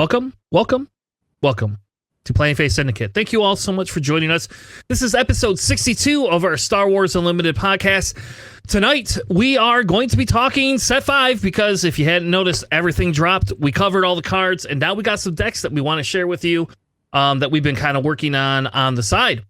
Welcome, welcome, welcome to Playing Face Syndicate. Thank you all so much for joining us. This is episode 62 of our Star Wars Unlimited podcast. Tonight, we are going to be talking set 5 because if you hadn't noticed, everything dropped. We covered all the cards, and now we got some decks that we want to share with you that we've been kind of working on the side.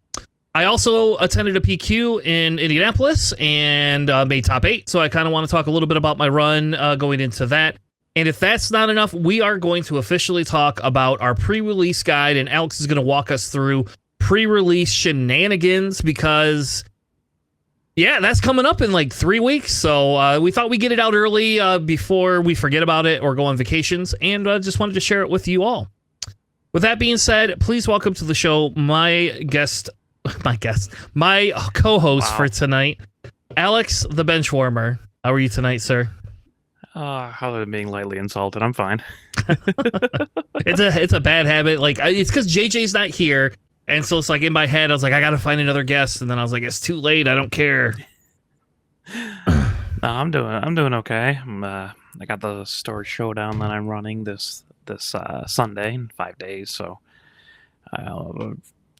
I also attended a PQ in Indianapolis and made top 8, so I kind of want to talk a little bit about my run going into that. And if that's not enough, we are going to officially talk about our pre-release guide, and Alex is going to walk us through pre-release shenanigans because, yeah, that's coming up in like 3 weeks. So we thought we'd get it out early before we forget about it or go on vacations, and just wanted to share it with you all. With that being said, please welcome to the show my co-host for tonight, Alex the Benchwarmer. How are you tonight, sir? Other than being lightly insulted, I'm fine. It's a bad habit. Like it's because JJ's not here, and so it's like in my head, I was like, I gotta find another guest, and then I was like, it's too late. I don't care. No, I'm doing okay. I got the Story Showdown that I'm running this Sunday in 5 days, so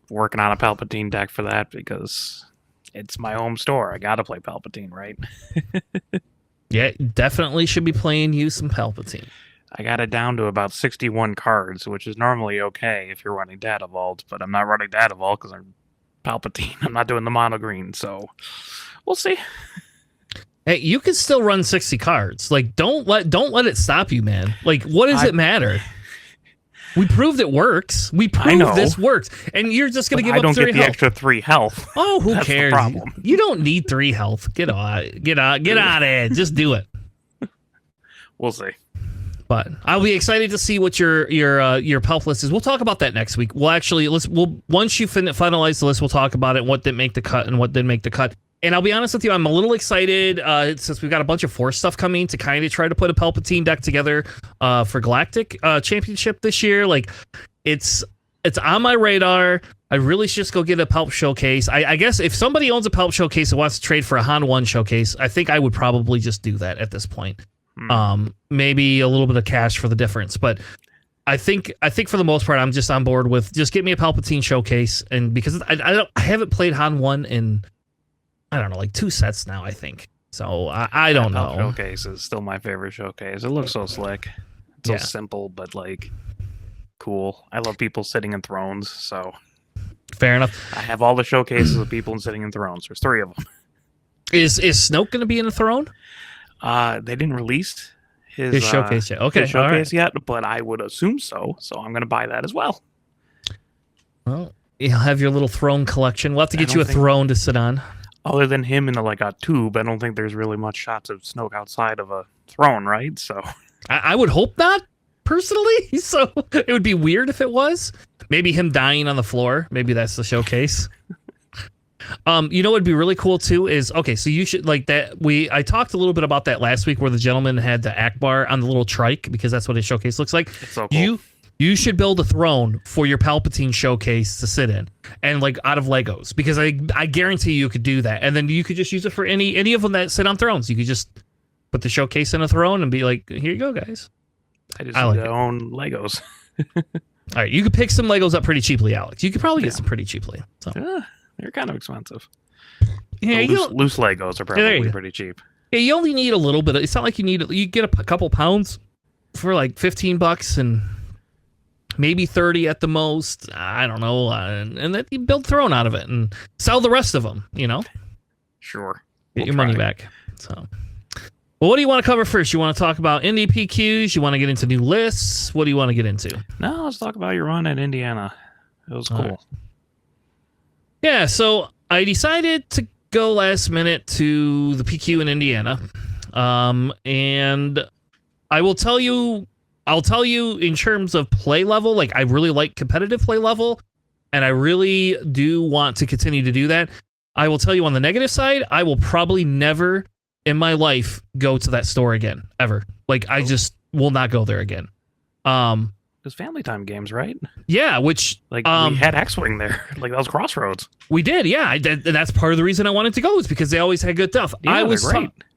working on a Palpatine deck for that because it's my home store. I gotta play Palpatine, right? Yeah, definitely should be playing you some Palpatine. I got it down to about 61 cards, which is normally okay if you're running Data Vault, but I'm not running Data Vault because I'm Palpatine. I'm not doing the mono green, so we'll see. Hey, you can still run 60 cards. Like, don't let it stop you, man. Like, what does it matter? We proved it works. We proved this works, and you're just gonna give up 3 health. I don't get the extra 3 health. Oh, who That's cares? The problem. You don't need 3 health. Get out of it. Just do it. We'll see. But I'll be excited to see what your Palp list is. We'll talk about that next week. Once you finalize the list, we'll talk about it. What didn't make the cut and what didn't make the cut. And I'll be honest with you, I'm a little excited since we've got a bunch of Force stuff coming to kind of try to put a Palpatine deck together for Galactic Championship this year. Like, it's on my radar. I really should just go get a Palp Showcase. I guess if somebody owns a Palp Showcase and wants to trade for a Han 1 Showcase, I think I would probably just do that at this point. Maybe a little bit of cash for the difference, but I think for the most part, I'm just on board with just get me a Palpatine Showcase, and because I haven't played Han 1 in, I don't know, like 2 sets now, I think. So I don't know. Showcase is still my favorite showcase. It looks so slick. It's so simple, but like cool. I love people sitting in thrones, so fair enough. I have all the showcases of people sitting in thrones. There's 3 of them. Is Snoke going to be in a throne? They didn't release his showcase yet. Okay, his showcase yet, but I would assume so. So I'm going to buy that as well. Well, you'll have your little throne collection. We'll have to get you a throne to sit on. Other than him in like a tube, I don't think there's really much shots of Snoke outside of a throne, right? So I would hope not, personally. So it would be weird if it was. Maybe him dying on the floor. Maybe that's the showcase. You know what'd be really cool too is, okay, so you should like that. I talked a little bit about that last week where the gentleman had the Akbar on the little trike because that's what his showcase looks like. It's so cool. You should build a throne for your Palpatine showcase to sit in, and like out of Legos, because I guarantee you could do that, and then you could just use it for any of them that sit on thrones. You could just put the showcase in a throne and be like, here you go, guys. I just need to own Legos. All right, you could pick some Legos up pretty cheaply, Alex. You could probably get some pretty cheaply. So. They're kind of expensive. Yeah, loose Legos are probably pretty cheap. Yeah, you only need a little bit. It's not like you get a couple pounds for like $15 and maybe 30 at the most. I don't know, and then you build throne out of it and sell the rest of them. You know, sure, get your money back. So, well, what do you want to cover first? You want to talk about Indy PQs? You want to get into new lists? What do you want to get into? No, let's talk about your run at Indiana. It was cool. Right. Yeah, so I decided to go last minute to the PQ in Indiana, and I'll tell you in terms of play level, like I really like competitive play level, and I really do want to continue to do that. I will tell you on the negative side, I will probably never in my life go to that store again, ever. Like I just will not go there again. It was Family Time games, right? Yeah, which like we had X-Wing there. Like that was Crossroads. We did, yeah. That's part of the reason I wanted to go is because they always had good stuff. Yeah,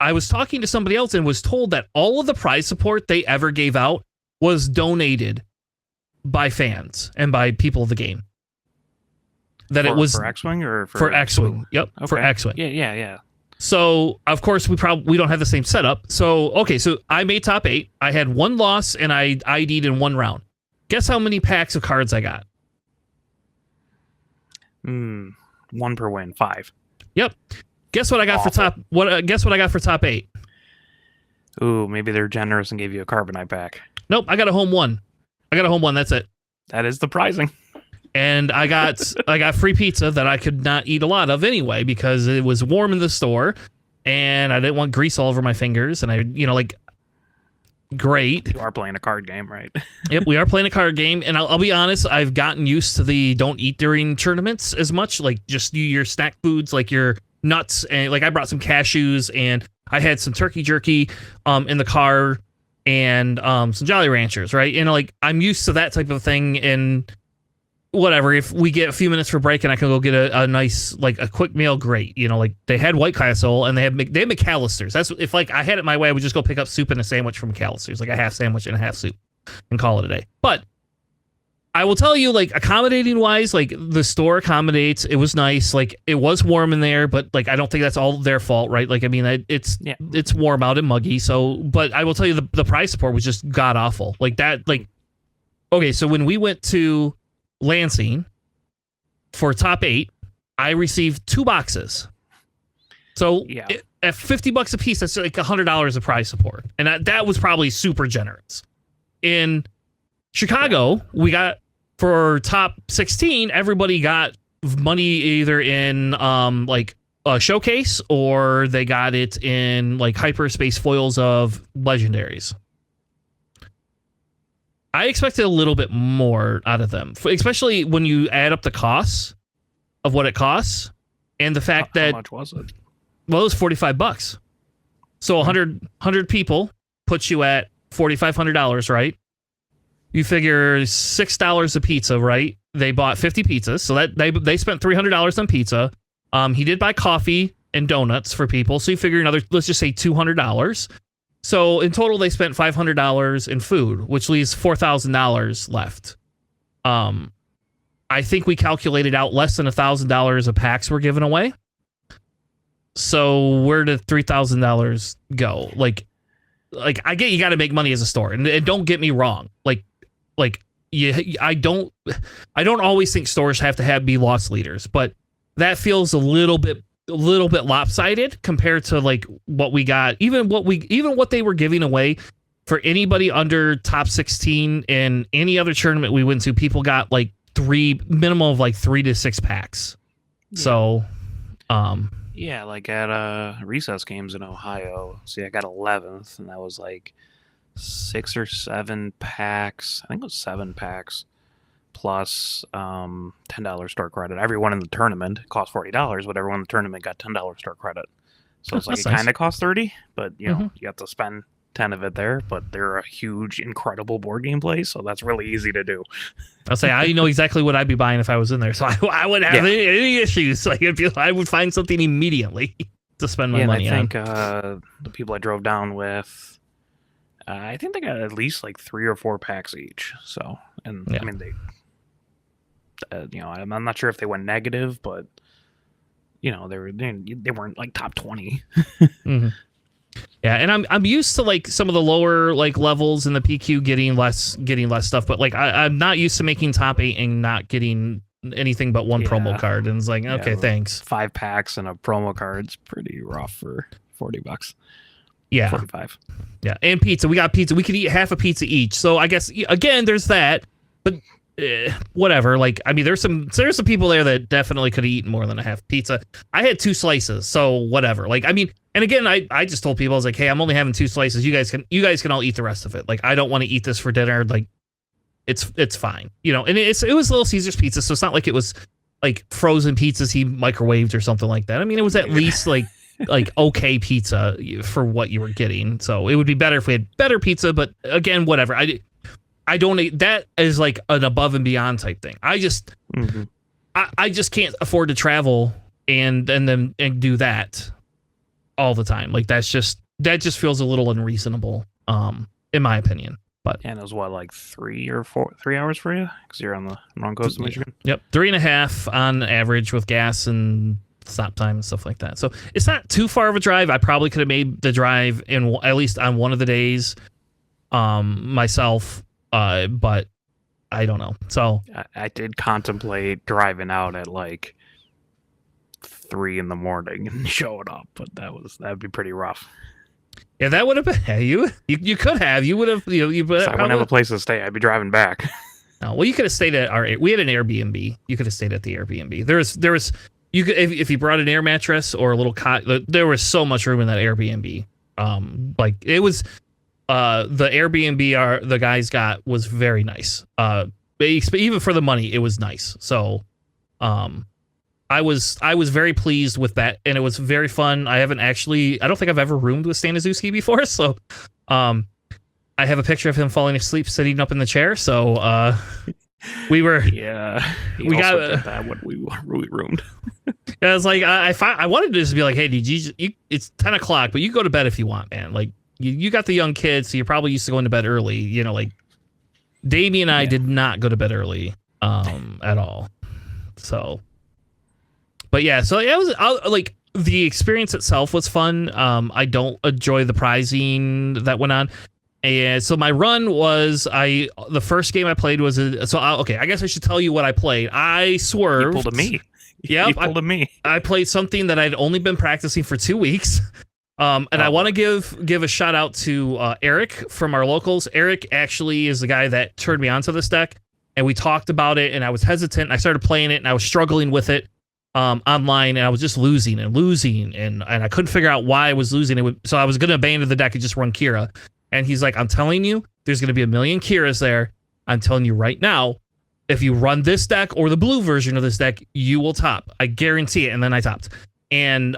I was talking to somebody else and was told that all of the prize support they ever gave out was donated by fans and by people of the game. That it was for X-Wing or for X-Wing. Yep, okay. for X-Wing. Yeah. So, of course, we don't have the same setup. So, okay, so I made top 8. I had 1 loss, and I ID'd in 1 round. Guess how many packs of cards I got? 1 per win, 5. Yep. Guess what I got Guess what I got for top 8? Ooh, maybe they're generous and gave you a Carbonite pack. Nope, I got a home 1. That's it. That is surprising. And I got free pizza that I could not eat a lot of anyway because it was warm in the store and I didn't want grease all over my fingers. And great. You are playing a card game, right? Yep, we are playing a card game. And I'll be honest, I've gotten used to the don't eat during tournaments as much. Like just your snack foods, like your nuts. And like I brought some cashews and I had some turkey jerky in the car and some Jolly Ranchers, right? And like I'm used to that type of thing. And whatever, if we get a few minutes for break and I can go get a nice, like a quick meal, great. Like they had White Castle and they had McAllister's. That's if like I had it my way, I would just go pick up soup and a sandwich from McAllister's, like a half sandwich and a half soup and call it a day. But I will tell you, like accommodating wise, like the store accommodates. It was nice. Like it was warm in there, but like I don't think that's all their fault, right? Like I mean, it's warm out and muggy. So, but I will tell you, the price support was just god awful. Like that. Like okay, so when we went to Lansing for top 8, I received 2 boxes. So at $50 a piece, that's like $100 of prize support, and that was probably super generous. In Chicago, we got for top 16, everybody got money either in like a showcase or they got it in like hyperspace foils of legendaries. I expected a little bit more out of them, especially when you add up the costs of what it costs and the fact that... How much was it? Well, it was $45. So 100 people puts you at $4,500, right? You figure $6 a pizza, right? They bought 50 pizzas, so that they spent $300 on pizza. He did buy coffee and donuts for people, so you figure another, let's just say $200. So in total, they spent $500 in food, which leaves $4,000 left. I think we calculated out less than $1,000 of packs were given away. So where did $3,000 go? Like I get you got to make money as a store, and don't get me wrong. I don't always think stores have to be loss leaders, but that feels a little bit lopsided compared to like what we got, even what they were giving away for anybody under top 16 in any other tournament we went to. People got like minimum of like 3 to 6 packs. Yeah. So, like at recess games in Ohio. See, I got 11th, and that was like 6 or 7 packs. I think it was 7 packs. Plus $10 store credit. Everyone in the tournament cost $40, but everyone in the tournament got $10 store credit. So it's like it kind of costs $30, but you know you have to spend 10 of it there. But they're a huge, incredible board game place, so that's really easy to do. I'll say I know exactly what I'd be buying if I was in there, so I wouldn't have any issues. Like I would find something immediately to spend my money on. I think the people I drove down with, I think they got at least like 3 or 4 packs each. So I mean they. I'm not sure if they went negative, but they weren't like top 20. Mm-hmm. Yeah, and I'm used to like some of the lower like levels in the PQ getting less stuff, but like I'm not used to making top 8 and not getting anything but one promo card, and it's like okay, thanks. 5 packs and a promo card's pretty rough for $40. Yeah, 45. Yeah, and pizza. We got pizza. We could eat half a pizza each. So I guess again, there's that, but. Whatever. Like, I mean, there's some people there that definitely could have eaten more than a half pizza. I had 2 slices, so whatever. Like, I mean, and again, I just told people, I was like, hey, I'm only having 2 slices. You guys can all eat the rest of it. Like, I don't want to eat this for dinner. Like, it's fine, and it was Little Caesars pizza, so it's not like it was like frozen pizzas he microwaved or something like that. I mean, it was at least like okay pizza for what you were getting. So it would be better if we had better pizza. But again, whatever. I don't. That is like an above and beyond type thing. I just can't afford to travel and do that all the time. Like that just feels a little unreasonable, in my opinion. And it was what, like 3 hours for you? Because you're on the wrong coast of Michigan? Yep. 3.5 on average with gas and stop time and stuff like that. So it's not too far of a drive. I probably could have made the drive in at least on one of the days myself, but I don't know. So I did contemplate driving out at like 3 in the morning and showing up, but that'd be pretty rough. yeah, that would have been you could have you would have you So I wouldn't have a place to stay. I'd be driving back. No, well, you could have stayed at we had an Airbnb. You could have stayed at the Airbnb. There was you could if you brought an air mattress or a little cot. There was so much room in that Airbnb. Like it was the Airbnb the guys got was very nice. Even for the money, it was nice. So, I was very pleased with that, and it was very fun. I don't think I've ever roomed with Staniszewski before, so I have a picture of him falling asleep sitting up in the chair. So we were we got that when we roomed. I was like I wanted to just be like, hey, it's 10 o'clock, but you go to bed if you want, man. Like you got the young kids, so you're probably used to going to bed early. You know, like Damien and I did not go to bed early at all. So. But yeah, so it was like the experience itself was fun. I don't enjoy the prizing that went on, and so my run was the first game I played was okay. I guess I should tell you what I played. I swerved. You pulled a me. Yeah, you pulled a me. I played something that I'd only been practicing for 2 weeks. And I want to give a shout out to Eric from our locals. Eric actually is the guy that turned me onto this deck, and we talked about it. And I was hesitant. I started playing it, and I was struggling with it. Online, and I was just losing, and I couldn't figure out why I was losing. So I was going to abandon the deck and just run Kira. And he's like, I'm telling you, there's going to be a million Kiras there. I'm telling you right now, if you run this deck or the blue version of this deck, you will top. I guarantee it. And then I topped. And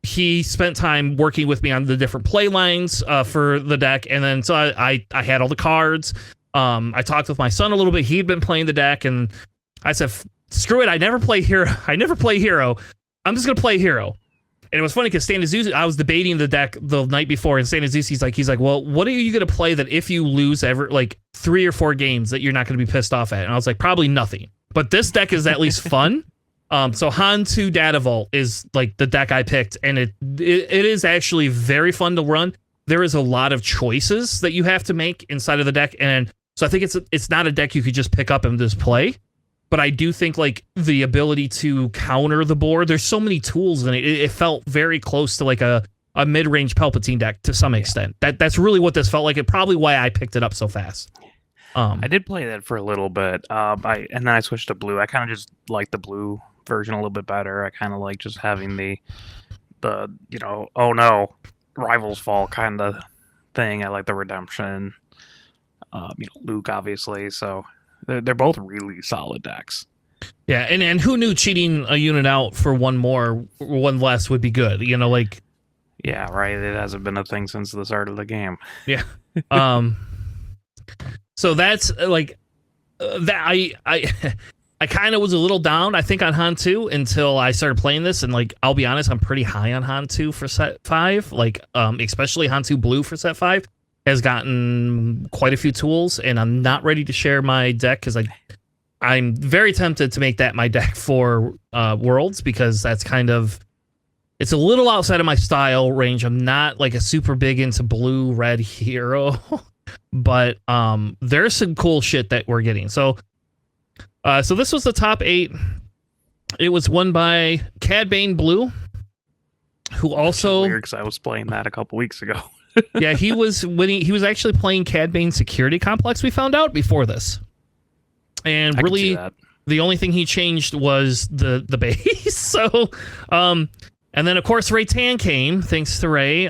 he spent time working with me on the different play lines for the deck. And then so I had all the cards. I talked with my son a little bit. He'd been playing the deck, and I said, screw it, I never play hero. I'm just gonna play hero. And it was funny because Staniszewski, I was debating the deck the night before, and Staniszewski's he's like, well, what are you gonna play that if you lose ever like 3 or 4 games that you're not gonna be pissed off at? And I was like, probably nothing. But this deck is at least fun. So Han 2 Data Vault is like the deck I picked, and it is actually very fun to run. There is a lot of choices that you have to make inside of the deck, and so I think it's not a deck you could just pick up and just play. But I do think like the ability to counter the board, there's so many tools in it. It felt very close to like a mid-range Palpatine deck to some extent. That's really what this felt like. It probably why I picked it up so fast. I did play that for a little bit. And then I switched to blue. I kind of just like the blue version a little bit better. I kind of like just having the oh no, rivals fall kind of thing. I like the redemption. Luke obviously. So. They're both really solid decks. Yeah, and who knew cheating a unit out for one less would be good? You know, like. Yeah, right. It hasn't been a thing since the start of the game. Yeah. So that's like that. I kind of was a little down, I think, on Han 2 until I started playing this, and like I'll be honest, I'm pretty high on Han 2 for set 5. Like, especially Han 2 Blue for set 5. Has gotten quite a few tools, and I'm not ready to share my deck because I'm very tempted to make that my deck for Worlds, because that's it's a little outside of my style range. I'm not like a super big into blue red hero, but there's some cool shit that we're getting. So this was the top 8. It was won by Cad Bane Blue, who also weird because I was playing that a couple weeks ago. Yeah, he was actually playing Cad Bane Security Complex, we found out before this. And really the only thing he changed was the base. So and then of course Ray Tan came, thanks to Ray.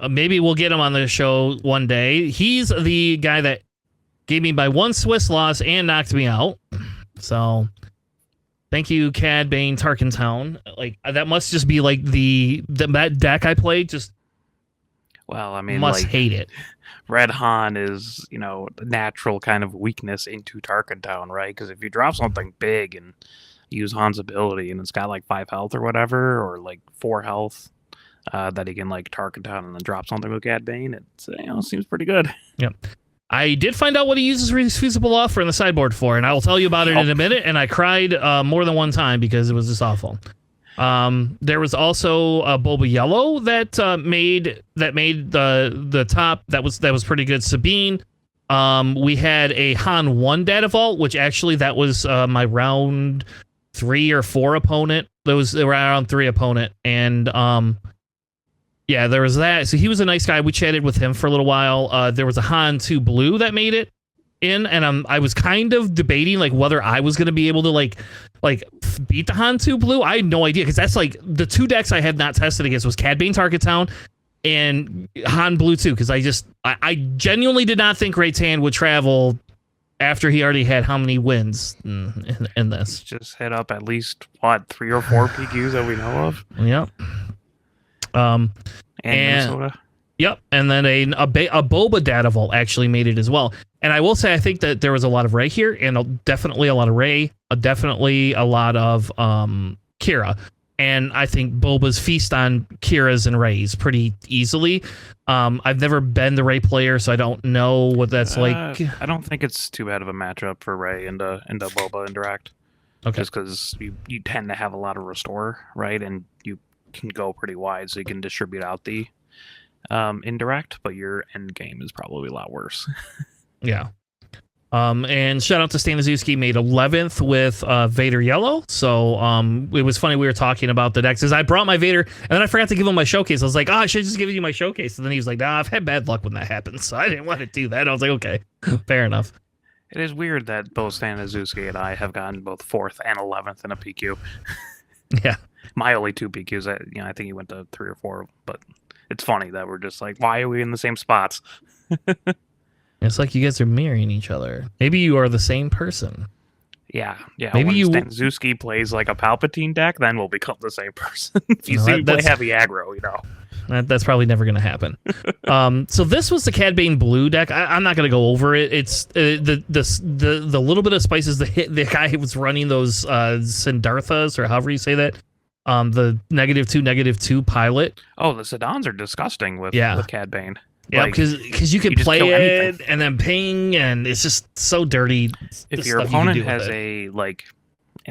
Maybe we'll get him on the show one day. He's the guy that gave me my 1 Swiss loss and knocked me out. So thank you, Cad Bane Tarkentown. Like that must just be like that deck I played just. Well, I mean, must hate it. Red Han is, the natural kind of weakness into Tarkentown, right? Because if you drop something big and use Han's ability and it's got like 5 health or whatever, or like 4 health, that he can like target down and then drop something with Cad Bane. It's seems pretty good. Yep. I did find out what he uses refusable offer in the sideboard for, and I will tell you about it in a minute. And I cried more than one time because it was just awful. There was also a Boba Yellow that made the top. That was pretty good. Sabine. We had a Han 1 data vault, which actually that was my round 3 or 4 opponent. There was around 3 opponent, and yeah, there was that. So he was a nice guy. We chatted with him for a little while. There was a Han 2 blue that made it in, and I was kind of debating like whether I was going to be able to like beat the Han 2 blue. I had no idea, because that's like the 2 decks I had not tested against was Cad Bane Target Town and Han blue 2, because I genuinely did not think Raytan would travel after he already had how many wins in this. Just hit up at least 3 or 4 PQs that we know of. Yep. And Minnesota. Yep, and then a Boba data vault actually made it as well. And I will say, I think that there was a lot of Ray here, and definitely a lot of Ray, definitely a lot of Kira. And I think Boba's feast on Kira's and Rays pretty easily. I've never been the Ray player, so I don't know what that's like. I don't think it's too bad of a matchup for Ray into Boba Indirect. Okay. Just because you tend to have a lot of restore, right? And you can go pretty wide, so you can distribute out the indirect, but your end game is probably a lot worse. Yeah. And shout out to Stan Azuski, made 11th with Vader Yellow. So it was funny, we were talking about the decks. As I brought my Vader, and then I forgot to give him my showcase. I was like, I should just give you my showcase. And then he was like, nah, I've had bad luck when that happens, so I didn't want to do that. I was like, okay, fair enough. It is weird that both Stan Azuski and I have gotten both 4th and 11th in a PQ. Yeah. My only 2 PQs, I think he went to 3 or 4, but it's funny that we're just like, why are we in the same spots? It's like you guys are mirroring each other. Maybe you are the same person. Yeah. Maybe when you Stan Azuski plays like a Palpatine deck, then we'll become the same person. If you see me play heavy aggro, That's probably never going to happen. So this was the Cad Bane blue deck. I'm not going to go over it. It's the little bit of spices. The guy who was running those Siddharthas, or however you say that. The -2/-2 pilot. Oh, the Sedans are disgusting with Cad Bane. Yeah, because you can play it and then ping, and it's just so dirty. If your opponent has an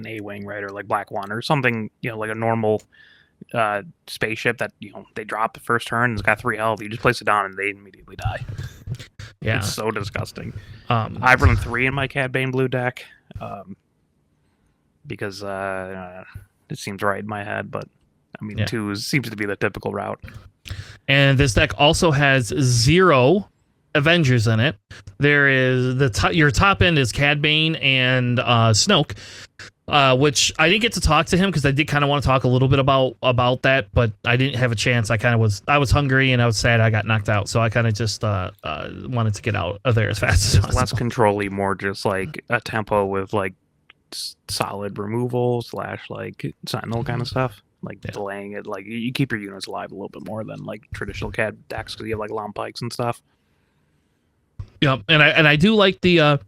A-wing, right, or like Black One or something, like a normal spaceship that they drop the first turn and it's got 3 health, you just place it down and they immediately die. Yeah, it's so disgusting. I've run 3 in my Cad Bane blue deck because it seems right in my head, but I mean 2 seems to be the typical route. And this deck also has 0 Avengers in it. There is your top end is Cad Bane and Snoke, which I didn't get to talk to him because I did kind of want to talk a little bit about that, but I didn't have a chance. I was hungry and I was sad I got knocked out, so I kind of just wanted to get out of there as fast as possible. Less control-y, more just like a tempo with like solid removal / like Sentinel kind of stuff. Like delaying it, like you keep your units alive a little bit more than like traditional CAD decks because you have like Long Pikes and stuff. Yeah, and I do like the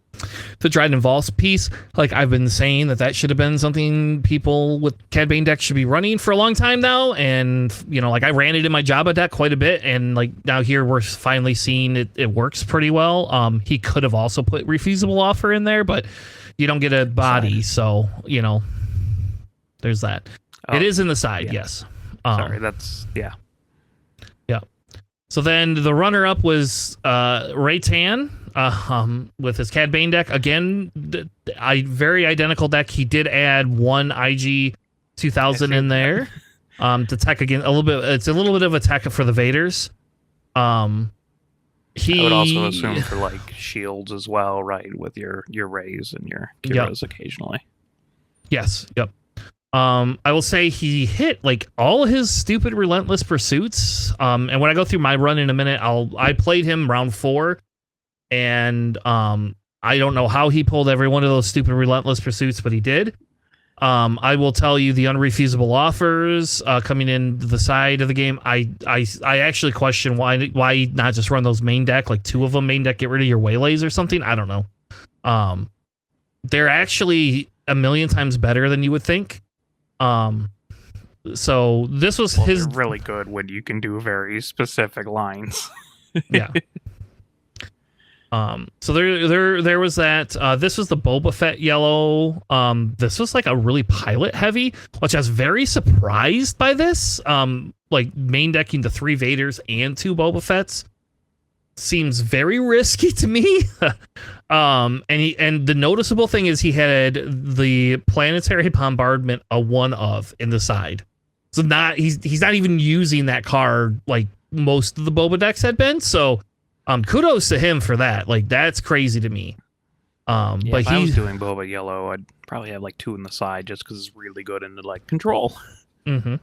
Dryden Voss piece. Like I've been saying that should have been something people with Cad Bane decks should be running for a long time now, and like I ran it in my Jabba deck quite a bit, and like now here we're finally seeing it works pretty well. He could have also put refusable offer in there, but you don't get a body, so there's that. It is in the side, yes. Sorry, that's Yeah. So then the runner-up was Raytan with his Cad Bane deck. Again, very identical deck. He did add 1 IG 2000 in there to tech again a little bit. It's a little bit of a tech for the Vaders. I would also assume for like shields as well, right? With your Rays and your Kiras occasionally. Yes. Yep. I will say he hit like all his stupid relentless pursuits. And when I go through my run in a minute, I played him round 4, and I don't know how he pulled every one of those stupid relentless pursuits, but he did. I will tell you the unrefusable offers coming in the side of the game. I actually question why not just run those main deck, like 2 of them main deck, get rid of your waylays or something. I don't know. They're actually a million times better than you would think. So this was his they're really good when you can do very specific lines. yeah. So there was that. This was the Boba Fett yellow. This was like a really pilot heavy, which I was very surprised by this. Like main decking the 3 Vaders and 2 Boba Fetts seems very risky to me. And the noticeable thing is he had the planetary bombardment a 1 of in the side. So he's not even using that card like most of the Boba decks had been. So kudos to him for that. Like that's crazy to me. Yeah, but if I was doing Boba Yellow, I'd probably have like 2 in the side just because it's really good into like control. Mm-hmm.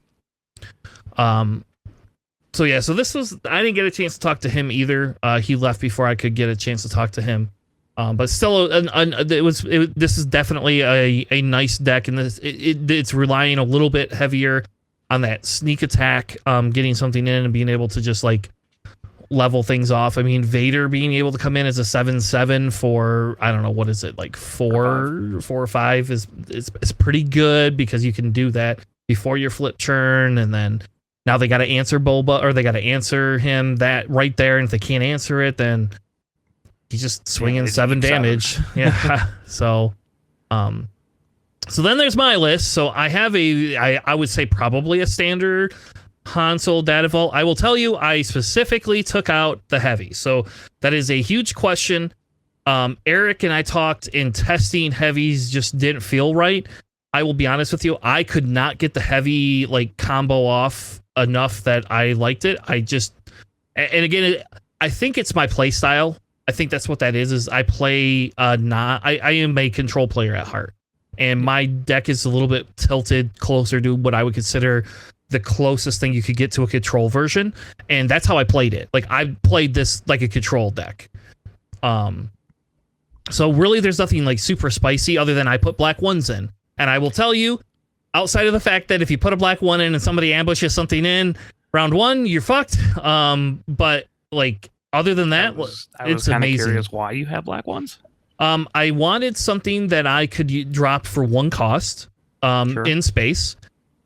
So yeah, so this was, I didn't get a chance to talk to him either. He left before I could get a chance to talk to him. But still, this is definitely a nice deck, and it's relying a little bit heavier on that sneak attack, getting something in and being able to just like level things off. I mean, Vader being able to come in as a 7/7 for, I don't know, what is it, like 4 or 5 is pretty good, because you can do that before your flip churn, and then now they got to answer Boba, or they got to answer him that right there, and if they can't answer it, then he's just swinging 7 damage. Yeah. So then there's my list. So I have I would say probably a standard Han Solo data vault. I will tell you, I specifically took out the heavy. So that is a huge question. Eric and I talked, in testing heavies just didn't feel right. I will be honest with you, I could not get the heavy like combo off enough that I liked it. I again, I think it's my play style. I think that's what that is I play I am a control player at heart, and my deck is a little bit tilted closer to what I would consider the closest thing you could get to a control version, and that's how I played it. Like I played this like a control deck. So really there's nothing like super spicy other than I put black 1s in, and I will tell you, outside of the fact that if you put a black 1 in and somebody ambushes something in round 1, you're fucked. But like, other than that, it's amazing. Curious why you have black 1s. I wanted something that I could drop for 1 cost in space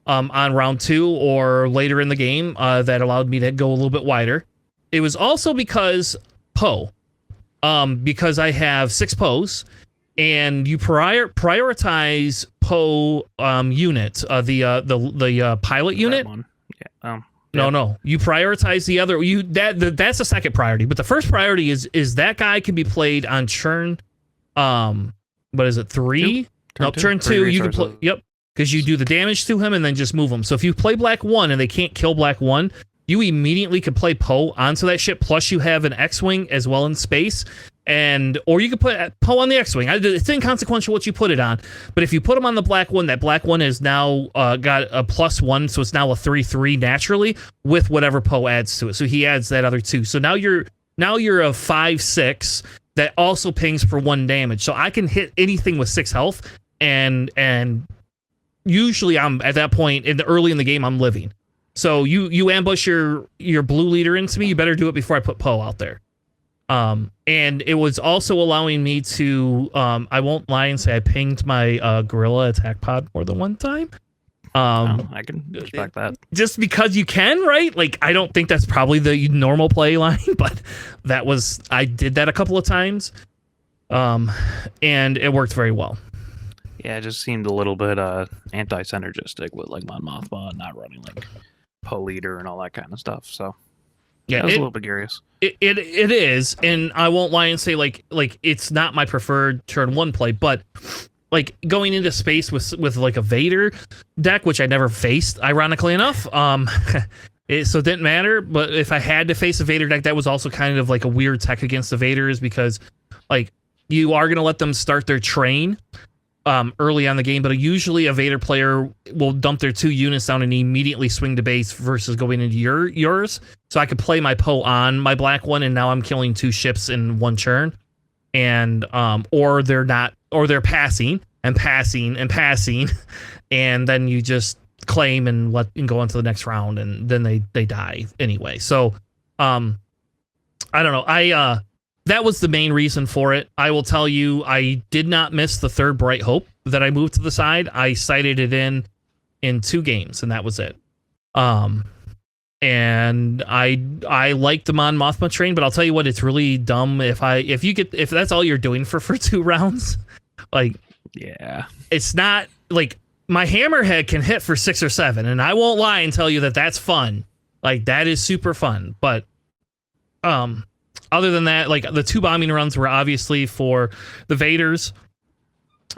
on round 2 or later in the game that allowed me to go a little bit wider. It was also because Poe, because I have 6 Poes, and you prioritize Poe unit, the pilot unit. Yeah. No. You prioritize the other. That's the second priority, but the first priority is that guy can be played on churn. What is it? 3? Turn 2. You can play. Yep, because you do the damage to him and then just move him. So if you play black 1 and they can't kill black 1, you immediately can play Poe onto that ship. Plus you have an X-wing as well in space, or you could put Poe on the X-wing. It's inconsequential what you put it on, but if you put him on the black 1, that black 1 is now got a +1, so it's now a 3/3 naturally with whatever Poe adds to it. So he adds that other 2. So now you're a 5/6 that also pings for 1 damage. So I can hit anything with 6 health, and usually I'm at that point early in the game I'm living. So you ambush your blue leader into me, you better do it before I put Poe out there. And it was also allowing me to, I won't lie and say I pinged my gorilla attack pod more than 1 time. I can respect that. Just because you can, right? Like, I don't think that's probably the normal play line, but I did that a couple of times. And it worked very well. Yeah, it just seemed a little bit anti-synergistic with like Mon Mothma not running like Poe leader and all that kind of stuff. So yeah, I was a little bit curious. It is, and I won't lie and say like it's not my preferred turn 1 play, but like going into space with like a Vader deck, which I never faced, ironically enough, so it didn't matter. But if I had to face a Vader deck, that was also kind of like a weird tech against the Vaders, because like you are gonna let them start their train early on the game, but usually a Vader player will dump their 2 units down and immediately swing to base versus going into yours. So I could play my Poe on my black 1, and now I'm killing 2 ships in 1 churn. And or they're passing, and then you just claim and go on to the next round, and then they die anyway. So I don't know. That was the main reason for it. I will tell you, I did not miss the 3rd Bright Hope that I moved to the side. I sighted it in in 2 games, and that was it. And I like the Mon Mothma train, but I'll tell you what, it's really dumb if that's all you're doing for 2 rounds. Like, yeah, it's not like my hammerhead can hit for 6 or 7, and I won't lie and tell you that that's fun. Like, that is super fun. But other than that, like, the 2 bombing runs were obviously for the Vaders.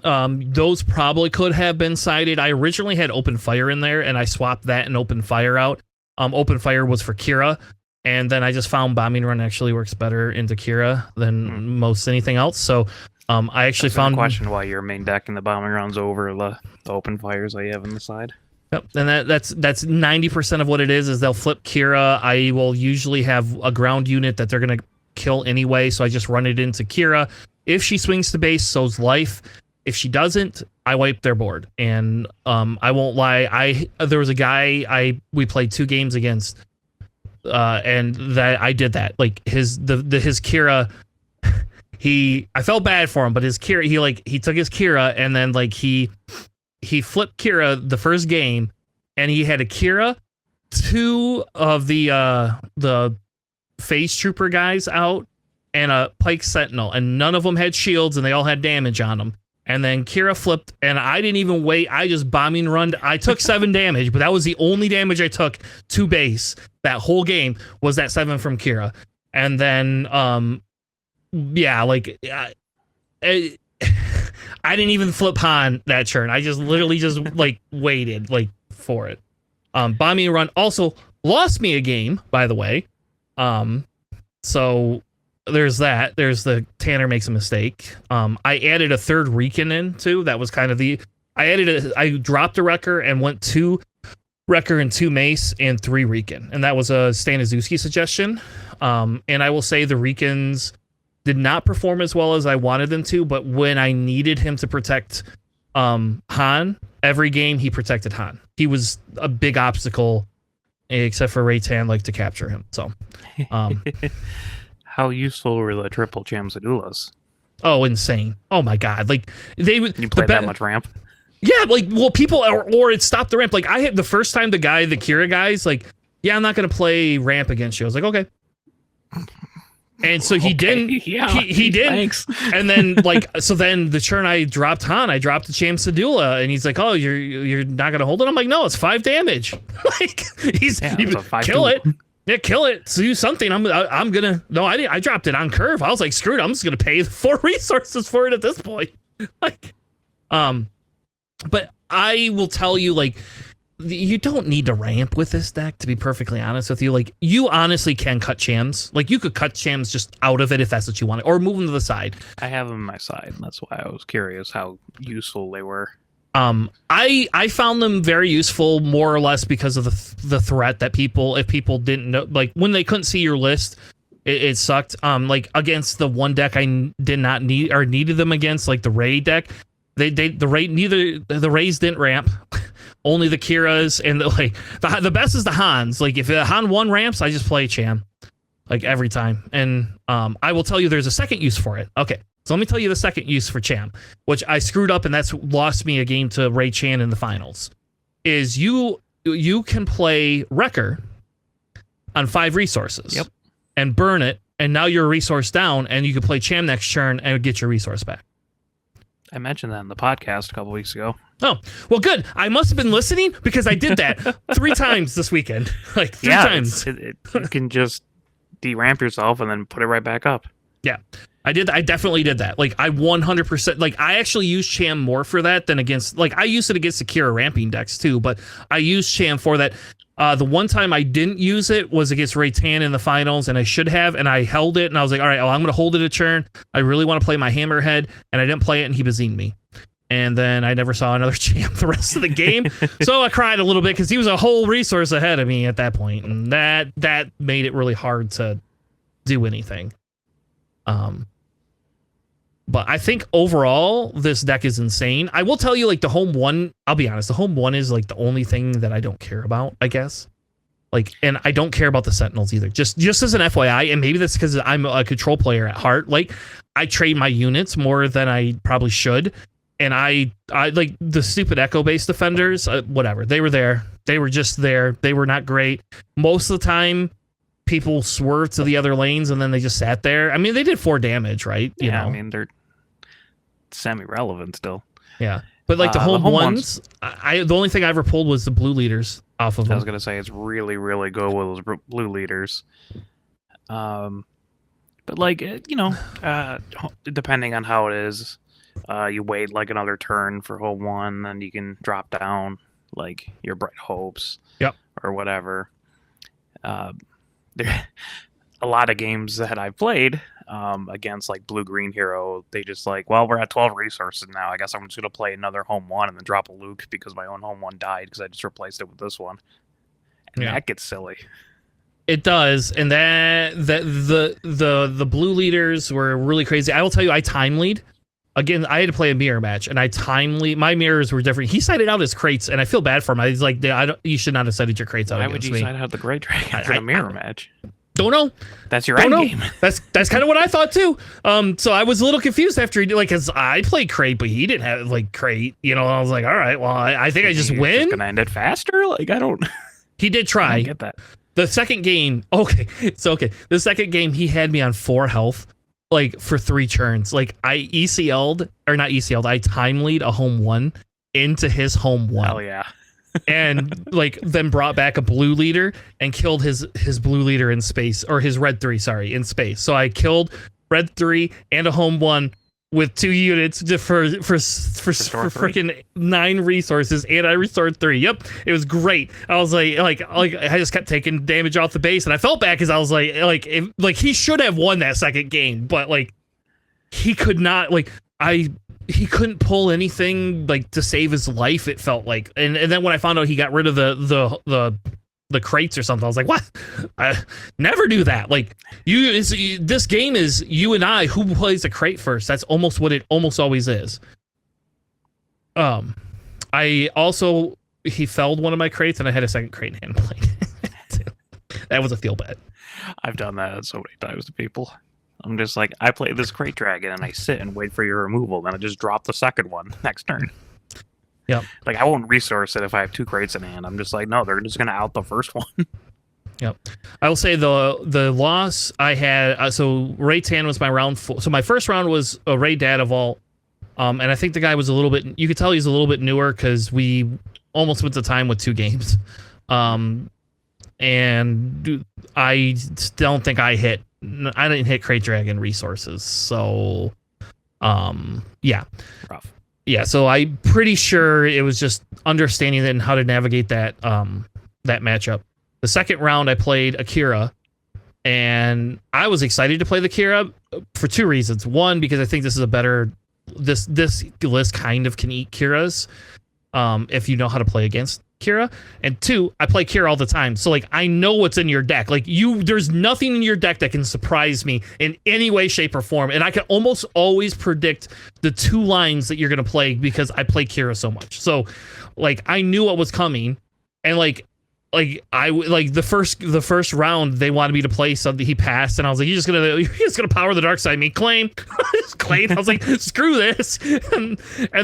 Those probably could have been sighted. I originally had open fire in there, and I swapped that and open fire out. Open fire was for Kira, and then I just found bombing run actually works better into Kira than most anything else. So I actually found a question why your main deck in the bombing runs over the open fires that you have on the side. Yep, and that's 90% of what it is they'll flip Kira. I will usually have a ground unit that they're gonna kill anyway, so I just run it into Kira. If she swings to base, so's life. If she doesn't, I wipe their board. And I won't lie, there was a guy we played 2 games against, and that I did that. Like his Kira, I felt bad for him, but his Kira, he took his Kira and then like he flipped Kira the first game, and he had a Kira, 2 of the phase trooper guys out, and a Pike Sentinel, and none of them had shields, and they all had damage on them. And then Kira flipped, and I didn't even wait. I just bombing run. I took 7 damage, but that was the only damage I took to base that whole game was that 7 from Kira. And then, yeah, like I didn't even flip Han that turn. I just literally just like waited like for it. Bombing run also lost me a game, by the way. So there's that. There's the Tanner makes a mistake. I added a 3rd Recon in too. That was kind of I dropped a Wrecker and went 2 Wrecker and 2 Mace and 3 Recon. And that was a Staniszewski suggestion. And I will say the Recons did not perform as well as I wanted them to, but when I needed him to protect Han, every game he protected Han. He was a big obstacle, except for Raytan liked to capture him. So how useful were the triple Chamsadulas? Oh, insane. Oh my god. Like they would you play that much ramp? Yeah, like well people or it stopped the ramp. Like I had the first time the Kira guys like, yeah, I'm not gonna play ramp against you. I was like, okay. And so he didn't. Yeah, he did. Thanks. And then so then the turn I dropped Han, I dropped the Chamsadula, and he's like, "Oh, you're not gonna hold it." I'm like, "No, it's 5 damage." Like kill it. Yeah, kill it. So do something. I'm gonna. No, I dropped it on curve. I was like, screw it. I'm just gonna pay 4 resources for it at this point. Like, but I will tell you, like, you don't need to ramp with this deck, to be perfectly honest with you. Like, you honestly can cut Chams. Like, you could cut Chams just out of it if that's what you wanted, or move them to the side. I have them on my side. That's why I was curious how useful they were. I found them very useful, more or less because of the threat that if people didn't know, like when they couldn't see your list, it sucked. Like against the one deck I did not need or needed them against, like the Ray deck, the Rays didn't ramp. Only the Kiras and the best is the Hans. Like if Han 1 ramps, I just play Cham, like every time. And I will tell you, there's a second use for it. Okay. So let me tell you the second use for Cham, which I screwed up, and that's lost me a game to Ray Chan in the finals. Is you can play Wrecker on 5 resources, yep, and burn it, and now you're a resource down, and you can play Cham next turn and get your resource back. I mentioned that in the podcast a couple weeks ago. Oh, well, good. I must have been listening because I did that 3 times this weekend. Like 3 times. You can just deramp yourself and then put it right back up. Yeah. I definitely did that. Like I 100%, like I actually use Cham more for that than against, like I used it against the Kira ramping decks too, but I used Cham for that. The one time I didn't use it was against Raytan in the finals, and I should have, and I held it, and I was like, all right, I'm going to hold it a turn. I really want to play my Hammerhead, and I didn't play it, and he bazined me. And then I never saw another Cham the rest of the game. So I cried a little bit because he was a whole resource ahead of me at that point, and that made it really hard to do anything. But I think overall, this deck is insane. I will tell you, like, the home 1, I'll be honest, the home 1 is, like, the only thing that I don't care about, I guess. Like, and I don't care about the Sentinels either. Just as an FYI, and maybe that's because I'm a control player at heart. Like, I trade my units more than I probably should. And I like the stupid echo based defenders, whatever. They were there. They were just there. They were not great. Most of the time, people swerved to the other lanes and then they just sat there. I mean, they did 4 damage, right? You know? I mean, they're semi-relevant still. Yeah. But like the home ones, the only thing I ever pulled was the blue leaders off of them. I was going to say it's really, really good with those blue leaders. But like, you know, depending on how it is, you wait like another turn for hole 1, then you can drop down like your bright hopes, or whatever. There, a lot of games that I've played against like blue-green hero, they just like, well, we're at 12 resources now. I guess I'm just gonna play another home 1 and then drop a Luke because my own home 1 died because I just replaced it with this one, and that gets silly. It does, and the blue leaders were really crazy. I will tell you, I time lead. Again, I had to play a mirror match, and my mirrors were different. He sided out his crates, and I feel bad for him. He's like, you should not have sided your crates out against me. Why would you side out the Great Dragon for the mirror match? Don't know. That's your end game. That's kind of what I thought too. So I was a little confused after he did, like, cause I played crate, but he didn't have like crate. You know, I was like, all right, well, I think I just win. Just gonna end it faster. Like, I don't. He did try. I don't get that. The second game, the second game, he had me on 4 health. Like for 3 turns, like I I time lead a home 1 into his home 1. Hell yeah. And like then brought back a blue leader and killed his blue leader in space, or his red 3, sorry, in space. So I killed red 3 and a home 1 with 2 units for freaking 9 resources, and I restored 3. Yep, it was great. I was like I just kept taking damage off the base, and I felt bad because I was like he should have won that second game, but like he could not, like he couldn't pull anything like to save his life. It felt like, and then when I found out he got rid of the crates or something, I was like, what? I never do that. Like this game is you and I, who plays the crate first. That's almost what it almost always is. I also, he felled one of my crates and I had a second crate in hand playing. That was a feel bad. I've done that so many times to people. I'm just like, I play this crate dragon and I sit and wait for your removal, then I just drop the second one next turn. Yep. Like, I won't resource it if I have 2 crates in hand. I'm just like, no, they're just gonna out the first one. Yep. I will say the loss I had. So Ray Tan was my round 4. So my first round was a Ray Data Vault, and I think the guy was a little bit. You could tell he's a little bit newer because we almost went to time with 2 games, and I don't think I didn't hit Crate Dragon resources. So, yeah. Rough. Yeah, so I'm pretty sure it was just understanding that and how to navigate that that matchup. The second round I played Akira, and I was excited to play the Akira for 2 reasons. One, because I think this is a better this list kind of can eat Kiras if you know how to play against Kira. And 2, I play Kira all the time, so like I know what's in your deck. Like there's nothing in your deck that can surprise me in any way, shape, or form, and I can almost always predict the 2 lines that you're gonna play because I play Kira so much. So like I knew what was coming, and like the first round they wanted me to play something, he passed, and I was like, you're just gonna power the dark side me, claim. Claim. I was like, screw this. And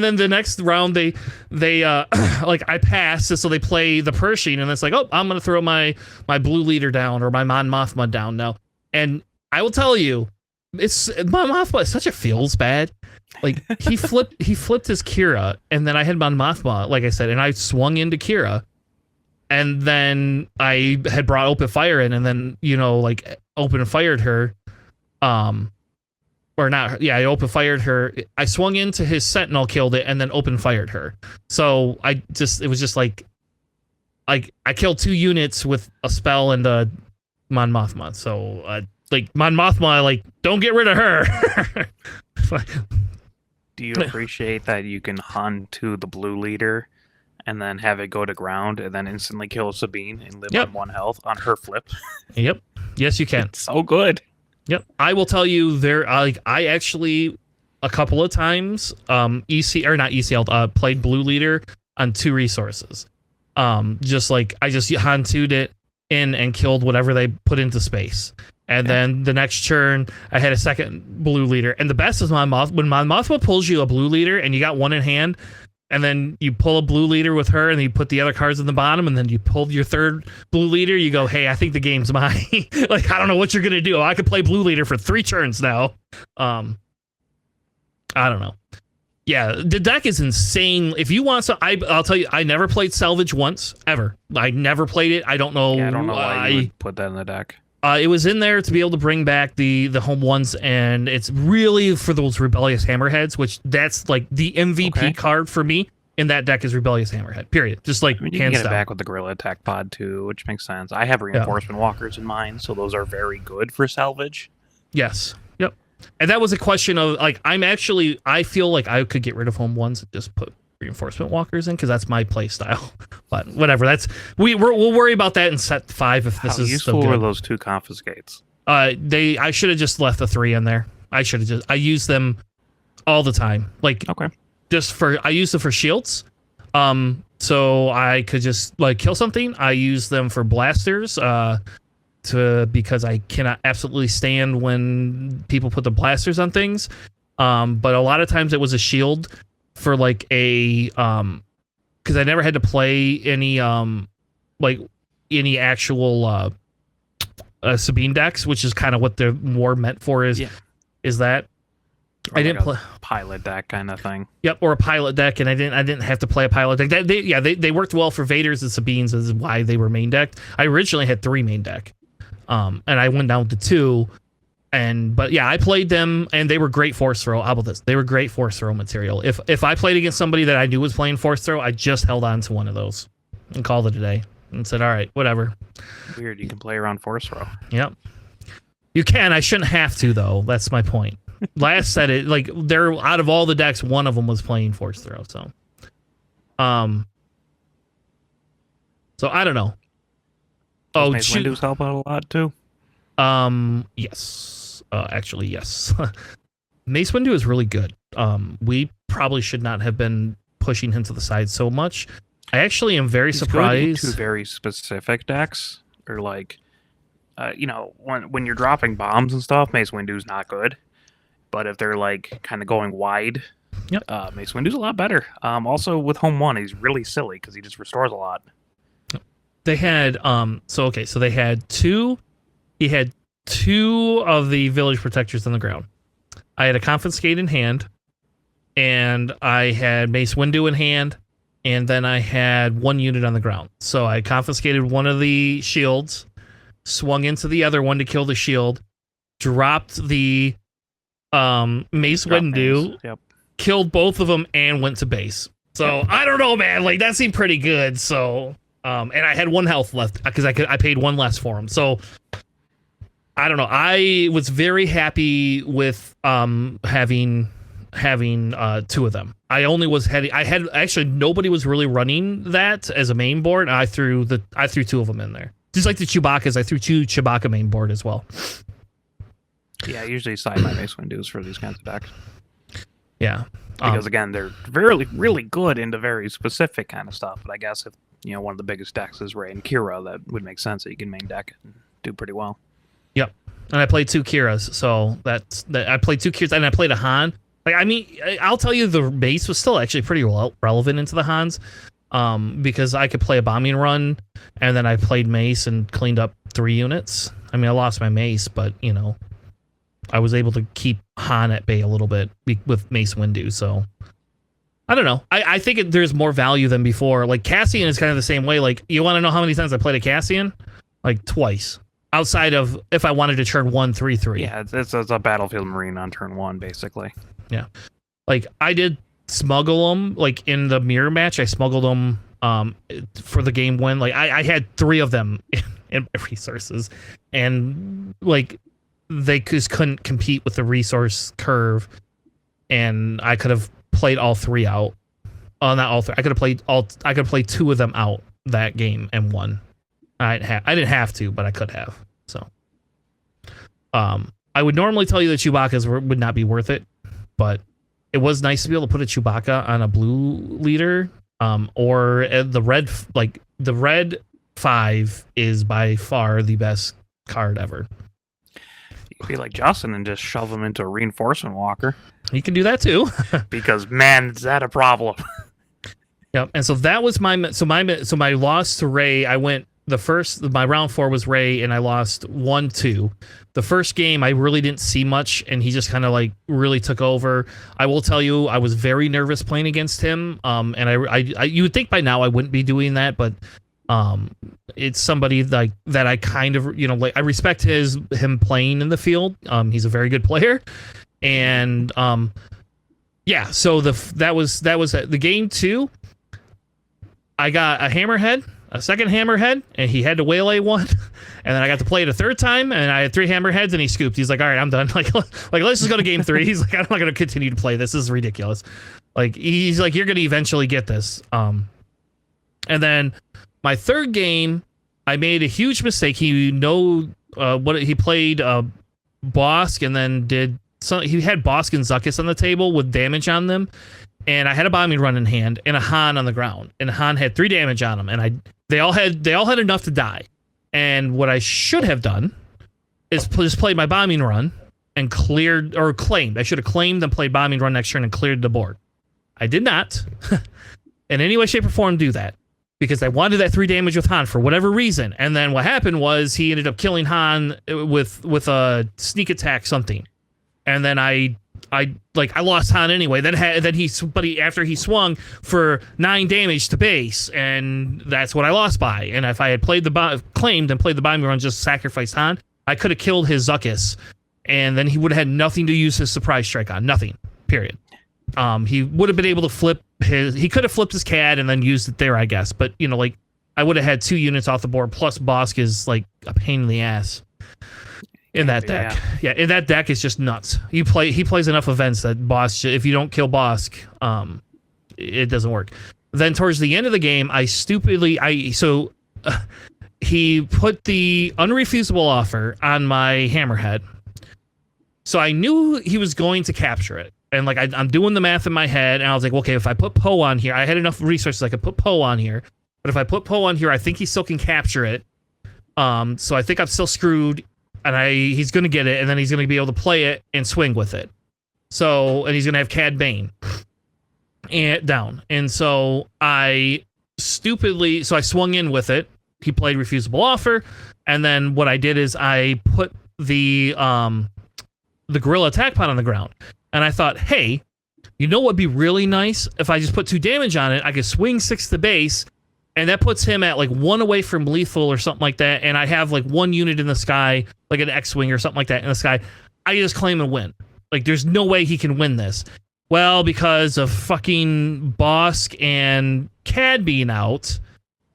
then the next round they like I passed, so they play the Pershing, and it's like, oh, I'm gonna throw my blue leader down, or my Mon Mothma down now. And I will tell you, it's Mon Mothma is such a feels bad. Like he flipped his Kira, and then I had Mon Mothma, like I said, and I swung into Kira. And then I had brought open fire in, and then, like open fired her, or not. Yeah, I open fired her. I swung into his sentinel, killed it, and then open fired her. So it was just like I killed 2 units with a spell and a Mon Mothma. So like Mon Mothma, like don't get rid of her. Do you appreciate that you can hunt to the blue leader and then have it go to ground and then instantly kill Sabine and live on 1 health on her flip? Yep. Yes, you can. It's so good. Yep. I will tell you I actually a couple of times played blue leader on 2 resources. Just like I just Hantu'd it in and killed whatever they put into space. And then the next turn, I had a second blue leader. And the best is when Mon Mothma pulls you a blue leader and you got one in hand, and then you pull a blue leader with her, and then you put the other cards in the bottom, and then you pull your third blue leader. You go, hey, I think the game's mine. Like, I don't know what you're gonna do. I could play blue leader for 3 turns now. I don't know. Yeah, the deck is insane. If you want some, I'll tell you, I never played Salvage once ever. I never played it. I don't know. Yeah, I don't know why you would put that in the deck. It was in there to be able to bring back the home ones, and it's really for those Rebellious Hammerheads, which that's like the MVP card for me in that deck is Rebellious Hammerhead, period. Just like, I mean, you can get it back with the Gorilla Attack Pod too, which makes sense. I have Reinforcement Walkers in mine, so those are very good for salvage. Yes. Yep. And that was a question of, like, I feel like I could get rid of home ones and just put Reinforcement Walkers in, because that's my play style. But whatever, we'll worry about that in set 5 if this is useful were those 2 confiscates. I should have just left the 3 in there. I use them all the time. Like, I use them for shields. So I could just like kill something. I use them for blasters. Because I cannot absolutely stand when people put the blasters on things. But a lot of times it was a shield for like a because I never had to play any actual Sabine decks, which is kind of what they're more meant for. Is that or I didn't play pilot deck kind of thing. Yep, or a pilot deck, and I didn't have to play a pilot deck. They worked well for Vaders and Sabines, is why they were main decked. I originally had 3 main deck, and I went down to 2. But I played them, and they were great force throw. How about this? They were great force throw material. If I played against somebody that I knew was playing force throw, I just held on to one of those and called it a day and said, all right, whatever. Weird, you can play around force throw. Yep. You can. I shouldn't have to, though. That's my point. Last set, they're out of all the decks, one of them was playing force throw. So I don't know. Mace Windu's help out a lot too. Yes. Actually, yes. Mace Windu is really good. We probably should not have been pushing him to the side so much. I actually am very surprised. Good into very specific decks, or like, when you're dropping bombs and stuff, Mace Windu's not good. But if they're like kind of going wide, Mace Windu's a lot better. Also with home 1, he's really silly because he just restores a lot. They had so they had 2. He had 2 of the village protectors on the ground. I had a confiscate in hand, and I had Mace Windu in hand, and then I had 1 unit on the ground. So I confiscated one of the shields, swung into the other one to kill the shield, dropped the Mace Windu, killed both of them, and went to base. So I don't know, man. Like, that seemed pretty good. So and I had 1 health left because I paid 1 less for him. So I don't know. I was very happy with having 2 of them. I had actually nobody was really running that as a main board. I threw 2 of them in there. Just like the Chewbacca's, I threw 2 Chewbacca main board as well. Yeah, I usually side my Mace Windu's for these kinds of decks. Yeah. Because again, they're really, really good into very specific kind of stuff. But I guess if one of the biggest decks is Rey and Kira, that would make sense that you can main deck it and do pretty well. Yep. And I played 2 Kiras, so I played 2 Kiras, and I played a Han. Like, I mean, I'll tell you, the base was still actually pretty relevant into the Hans, because I could play a bombing run, and then I played Mace and cleaned up 3 units. I mean, I lost my Mace, but I was able to keep Han at bay a little bit with Mace Windu, so I don't know. I think there's more value than before. Like, Cassian is kind of the same way. Like, you want to know how many times I played a Cassian? Like, twice. Outside of if I wanted to turn 1/3/3. Yeah, it's a Battlefield Marine on turn 1, basically. Yeah. Like, I did smuggle them, like, in the mirror match. I smuggled them for the game win. Like, I had 3 of them in my resources. And, like, they just couldn't compete with the resource curve. And I could have played all 3 out. Not all 3. I could have played 2 of them out that game and won. I didn't have to, but I could have. So, I would normally tell you that Chewbacca's would not be worth it, but it was nice to be able to put a Chewbacca on a blue leader, or the red. Like, the red 5 is by far the best card ever. You be like Justin and just shove him into a reinforcement walker. You can do that too. Because man, is that a problem? Yep. And so that was my loss to Ray. I went my round 4 was Ray, and I lost 1-2. The first game I really didn't see much, and he just kind of like really took over. I will tell you, I was very nervous playing against him. And I you would think by now I wouldn't be doing that, but it's somebody like that I kind of, like I respect him playing in the field. He's a very good player, and yeah. So that was the game 2. I got a hammerhead, a second hammerhead, and he had to waylay one, and then I got to play it a third time, and I had 3 hammerheads, and he scooped. He's like, "All right, I'm done. Like let's just go to game 3." He's like, "I'm not going to continue to play this. This is ridiculous." Like he's like, "You're going to eventually get this." And then my third game, I made a huge mistake. He played Bosk, and then he had Bosk and Zuckuss on the table with damage on them. And I had a bombing run in hand and a Han on the ground, and Han had 3 damage on him, and they all had enough to die. And what I should have done is just played my bombing run and claimed. I should have claimed and played bombing run next turn and cleared the board. I did not, in any way, shape, or form, do that because I wanted that 3 damage with Han for whatever reason. And then what happened was he ended up killing Han with a sneak attack something, and then I lost Han anyway. Then after he swung for 9 damage to base, and that's what I lost by. And if I had claimed and played the bombing run, just sacrificed Han, I could have killed his Zuckuss, and then he would have had nothing to use his surprise strike on. Nothing. Period. He would have been able to flip he could have flipped his CAD and then used it there, I guess. But I would have had 2 units off the board. Plus, Bosk is like a pain in the ass. In that deck. Yeah, in that deck, it's just nuts. He plays enough events that Bosk, if you don't kill Bosk, it doesn't work. Then towards the end of the game, he put the unrefusable offer on my hammerhead. So I knew he was going to capture it. And I'm doing the math in my head, and I was like, okay, if I put Poe on here, I had enough resources I could put Poe on here. But if I put Poe on here, I think he still can capture it. So I think I'm still screwed. And he's going to get it, and then he's going to be able to play it and swing with it. And he's going to have Cad Bane down. And so I swung in with it. He played refusable offer, and then what I did is I put the gorilla attack pod on the ground, and I thought, hey, you know what'd be really nice if I just put 2 damage on it? I could swing 6 to base. And that puts him at 1 away from lethal or something like that. And I have 1 unit in the sky, like an X-Wing or something like that in the sky. I just claim and win. There's no way he can win this. Well, because of fucking Bosk and Cad being out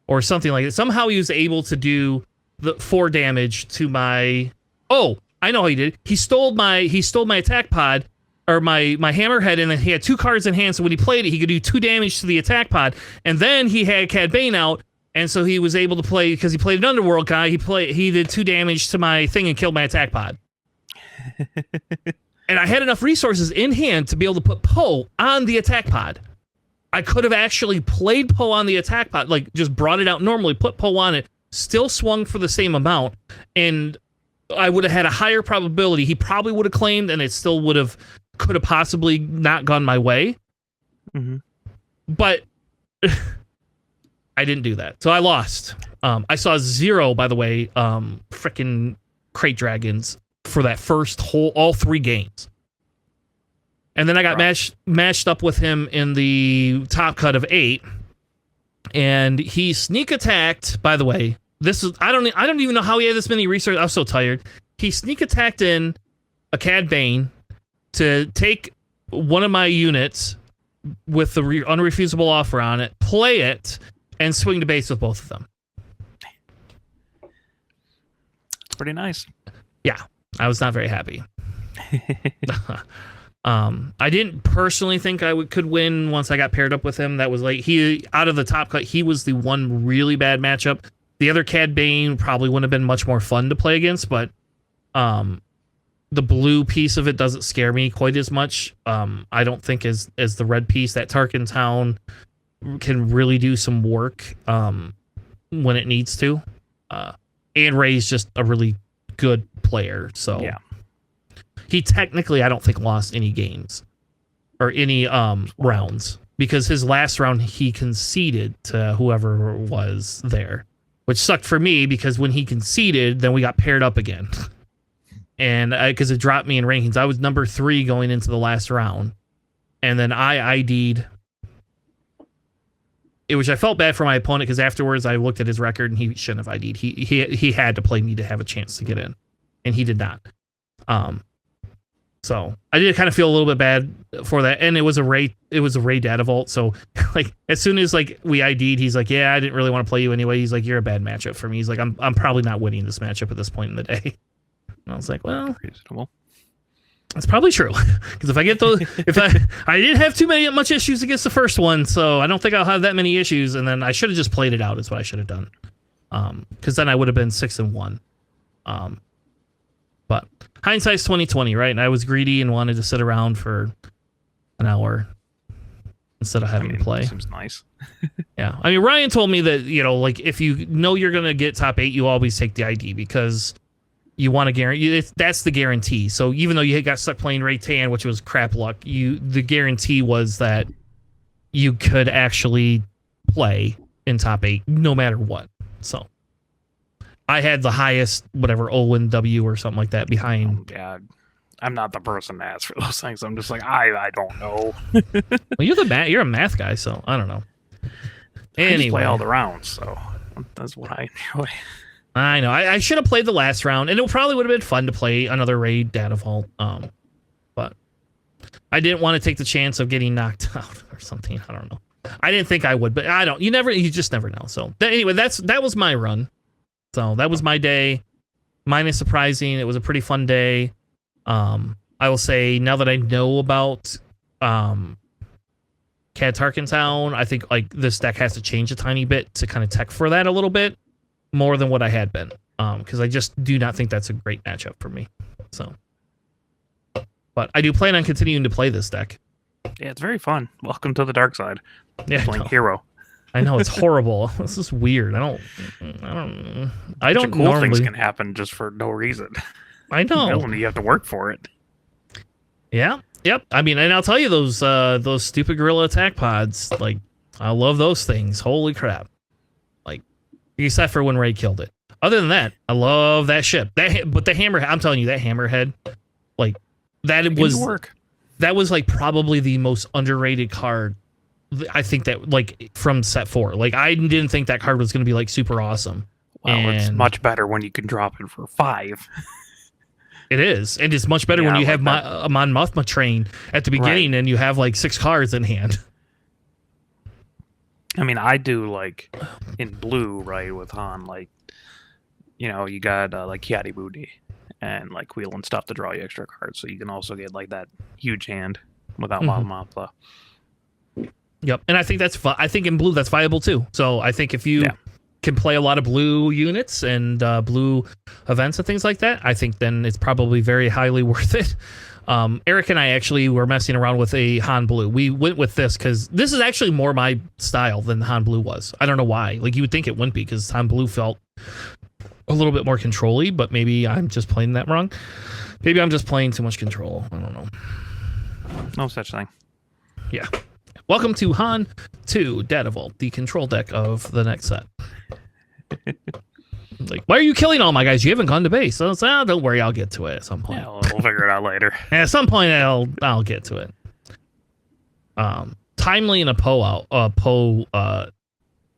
or something like that. Somehow he was able to do the 4 damage to my... Oh, I know how he did. He stole my attack pod, or my hammerhead, and then he had 2 cards in hand, so when he played it, he could do 2 damage to the attack pod, and then he had Cad Bane out, and so he was able to play, because he played an Underworld guy, he did 2 damage to my thing and killed my attack pod. And I had enough resources in hand to be able to put Poe on the attack pod. I could have actually played Poe on the attack pod, just brought it out normally, put Poe on it, still swung for the same amount, and I would have had a higher probability. He probably would have claimed, and it still could have possibly not gone my way. Mm-hmm. But I didn't do that. So I lost. I saw 0, by the way, freaking crate dragons for that first all 3 games. And then I got matched up with him in the top cut of 8. And he sneak attacked, by the way. I don't even know how he had this many resources. I was so tired. He sneak attacked in a Cad Bane to take one of my units with the unrefusable offer on it, play it, and swing to base with both of them. It's pretty nice. Yeah, I was not very happy. I didn't personally think I could win once I got paired up with him. That was he out of the top cut, he was the one really bad matchup. The other Cad Bane probably wouldn't have been much more fun to play against, but the blue piece of it doesn't scare me quite as much. I don't think as the red piece. That Tarkin Town can really do some work when it needs to. And Ray's just a really good player. So yeah. he technically, I don't think, lost any games or any rounds, because his last round he conceded to whoever was there, which sucked for me because when he conceded, then we got paired up again. And because it dropped me in rankings, I was number 3 going into the last round. And then I ID'd, which I felt bad for my opponent, because afterwards I looked at his record and he shouldn't have ID'd. He had to play me to have a chance to get in, and he did not. So I did kind of feel a little bit bad for that. And it was a Ray data vault. So like as soon as like we ID'd, he's like, yeah, I didn't really want to play you anyway. He's like, you're a bad matchup for me. He's like, I'm probably not winning this matchup at this point in the day. And I was like, well, reasonable. That's probably true, because if I get those, if I didn't have much issues against the first one, so I don't think I'll have that many issues. And then I should have just played it out, is what I should have done, because then I would have been 6-1. But hindsight's 2020, right? And I was greedy and wanted to sit around for an hour instead of having to play. Seems nice. Yeah, I mean, Ryan told me that, you know, like if you know you're gonna get top 8, you always take the ID, because you want to guarantee, that's the guarantee. So even though you got stuck playing Ray Tan, which was crap luck, the guarantee was that you could actually play in top 8 no matter what. So I had the highest, whatever, O&W or something like that behind. Yeah, I'm not the person to ask for those things. I'm just like, I don't know. Well, you're a math guy, so I don't know. Anyway, I just play all Anyway, the rounds, so that's what I enjoy. I know. I should have played the last round, and it probably would have been fun to play another raid data vault. But I didn't want to take the chance of getting knocked out or something. I don't know. I didn't think I would, but I don't. You just never know. So anyway, that was my run. So that was my day. Mine is surprising. It was a pretty fun day. I will say, now that I know about Cad Tarkentown, I think like this deck has to change a tiny bit to kind of tech for that a little bit more than what I had been, because I just do not think that's a great matchup for me. So, but I do plan on continuing to play this deck. Yeah, it's very fun. Welcome to the dark side. Yeah, Playing hero. I know, it's horrible. This is weird. I don't Cool normally. Things can happen just for no reason. I know. You have to work for it. Yeah. Yep. I mean, and I'll tell you, those stupid gorilla attack pods, like, I love those things. Holy crap. Like, except for when Ray killed it. Other than that, I love that ship. But the hammerhead, I'm telling you, that hammerhead, like, that was like probably the most underrated card. I think that, like, from set 4. Like, I didn't think that card was going to be like super awesome. Well, it's much better when you can drop it for 5. It is, and it's much better when you have Mon Mothma train at the beginning, and you have like 6 cards in hand. I mean, I do like in blue, right, with Han, like, you know, you got like Kiadi Booty and like wheel and stuff to draw you extra cards, so you can also get like that huge hand without Mon Mothma. Yep, and I think that's I think in blue that's viable too. So I think if you can play a lot of blue units and blue events and things like that, I think then it's probably very highly worth it. Eric and I actually were messing around with a Han Blue. We went with this because this is actually more my style than Han Blue was. I don't know why. Like, you would think it wouldn't be, because Han Blue felt a little bit more control-y, but maybe I'm just playing that wrong. Maybe I'm just playing too much control. I don't know. No such thing. Yeah. Welcome to Han 2 Data Vault, the control deck of the next set. Like, why are you killing all my guys? You haven't gone to base. So don't worry, I'll get to it at some point. Yeah, we'll figure it out later. At some point, I'll get to it. Timely in a Poe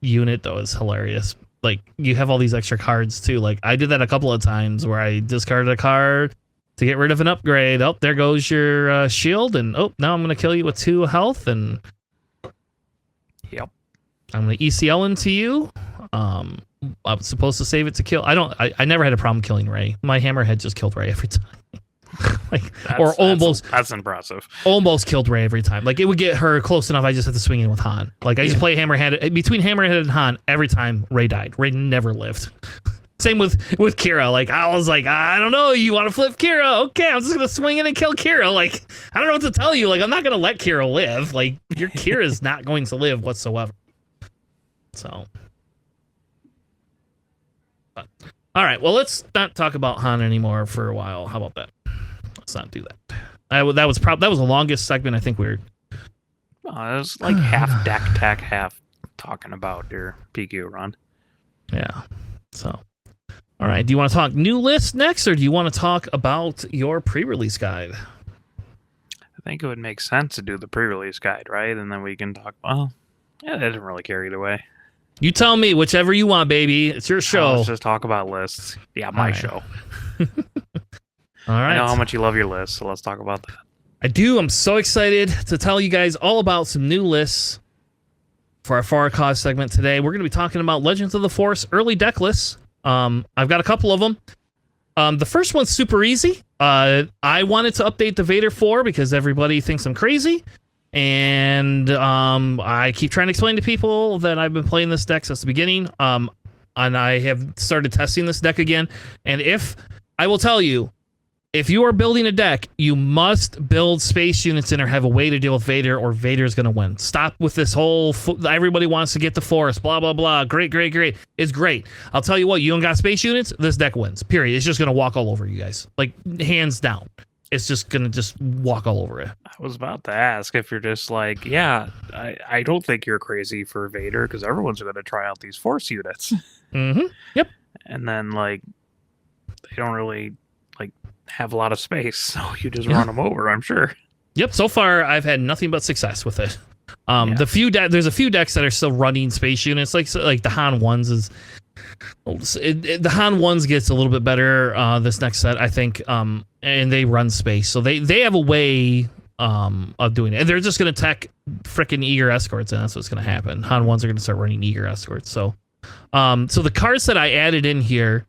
unit though is hilarious. Like, you have all these extra cards too. Like, I did that a couple of times where I discarded a card to get rid of an upgrade. Oh, there goes your shield, and oh, now I'm gonna kill you with 2 health, and yep, I'm gonna ECL into you. I was supposed to save it to kill. I never had a problem killing Ray. My hammerhead just killed Ray every time. That's impressive. Almost killed Ray every time. Like, it would get her close enough, I just had to swing in with Han. Like, I just play hammerhead between hammerhead and Han every time Ray died. Ray never lived. Same with Kira. Like, I was like, I don't know, you want to flip Kira? Okay, I'm just gonna swing in and kill Kira. Like, I don't know what to tell you. Like, I'm not gonna let Kira live. Like, your Kira is not going to live whatsoever. So, all right. Well, let's not talk about Han anymore for a while. How about that? let's not do that. That was the longest segment I think we were. Oh, it was like half deck tech, half talking about your PQ run. Yeah. So, all right. Do you want to talk new lists next, or do you want to talk about your pre-release guide? I think it would make sense to do the pre-release guide, right? And then we can talk. Well, yeah, I didn't really care either way. You tell me, whichever you want, baby. It's your show. Let's just talk about lists. Yeah, my show. All right. I know how much you love your list, so let's talk about that. I do. I'm so excited to tell you guys all about some new lists for our For a Cause segment today. We're going to be talking about Legends of the Force early deck lists. I've got a couple of them. The first one's super easy. I wanted to update the Vader 4 because everybody thinks I'm crazy. And I keep trying to explain to people that I've been playing this deck since the beginning. And I have started testing this deck again. And I will tell you, if you are building a deck, you must build space units in or have a way to deal with Vader, or Vader's going to win. Stop with this whole, everybody wants to get the Force, blah, blah, blah. Great. It's great. I'll tell you what, you don't got space units, this deck wins, period. It's just going to walk all over you guys. Like, hands down. It's just going to just walk all over it. I was about to ask if you're just like, yeah, I don't think you're crazy for Vader because everyone's going to try out these Force units. Mm-hmm. Yep. And then, like, they don't really have a lot of space, so you just run them over, I'm sure. Yep, so far I've had nothing but success with it. There's a few decks that are still running space units, like the Han ones the Han ones gets a little bit better this next set, I think, and they run space, so they have a way of doing it, and they're just going to tech freaking Eager escorts, and that's what's going to happen. Han ones are going to start running Eager escorts. So the cards that I added in here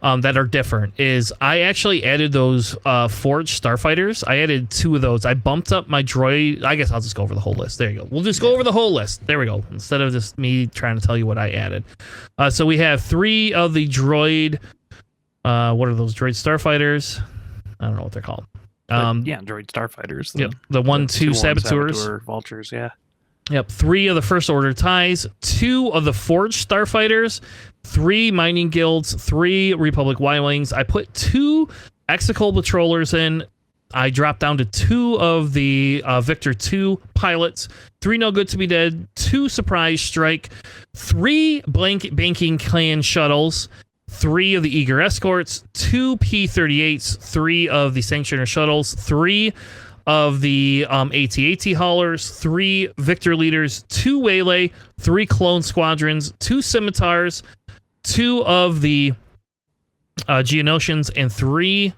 that are different is I actually added those Forged Starfighters. I added 2 of those. I bumped up my droid. I guess I'll just go over the whole list. There you go. We'll just go over the whole list. There we go. Instead of just me trying to tell you what I added. So we have 3 of the droid. What are those droid Starfighters? I don't know what they're called. Droid Starfighters. The 1/2 Saboteurs. Saboteur Vultures, yeah. Yep, 3 of the First Order Ties, 2 of the Forged Starfighters, 3 Mining Guilds, 3 Republic Y-Wings. I put 2 Exegol Patrollers in. I dropped down to 2 of the Victor 2 pilots, 3 No Good to Be Dead, 2 Surprise Strike, 3 Banking Clan Shuttles, 3 of the Eager Escorts, 2 P-38s, 3 of the Sanctioner Shuttles, 3 of the AT-AT haulers, 3 Victor leaders, 2 Waylay, 3 clone squadrons, 2 scimitars, 2 of the Geonosians, and 3,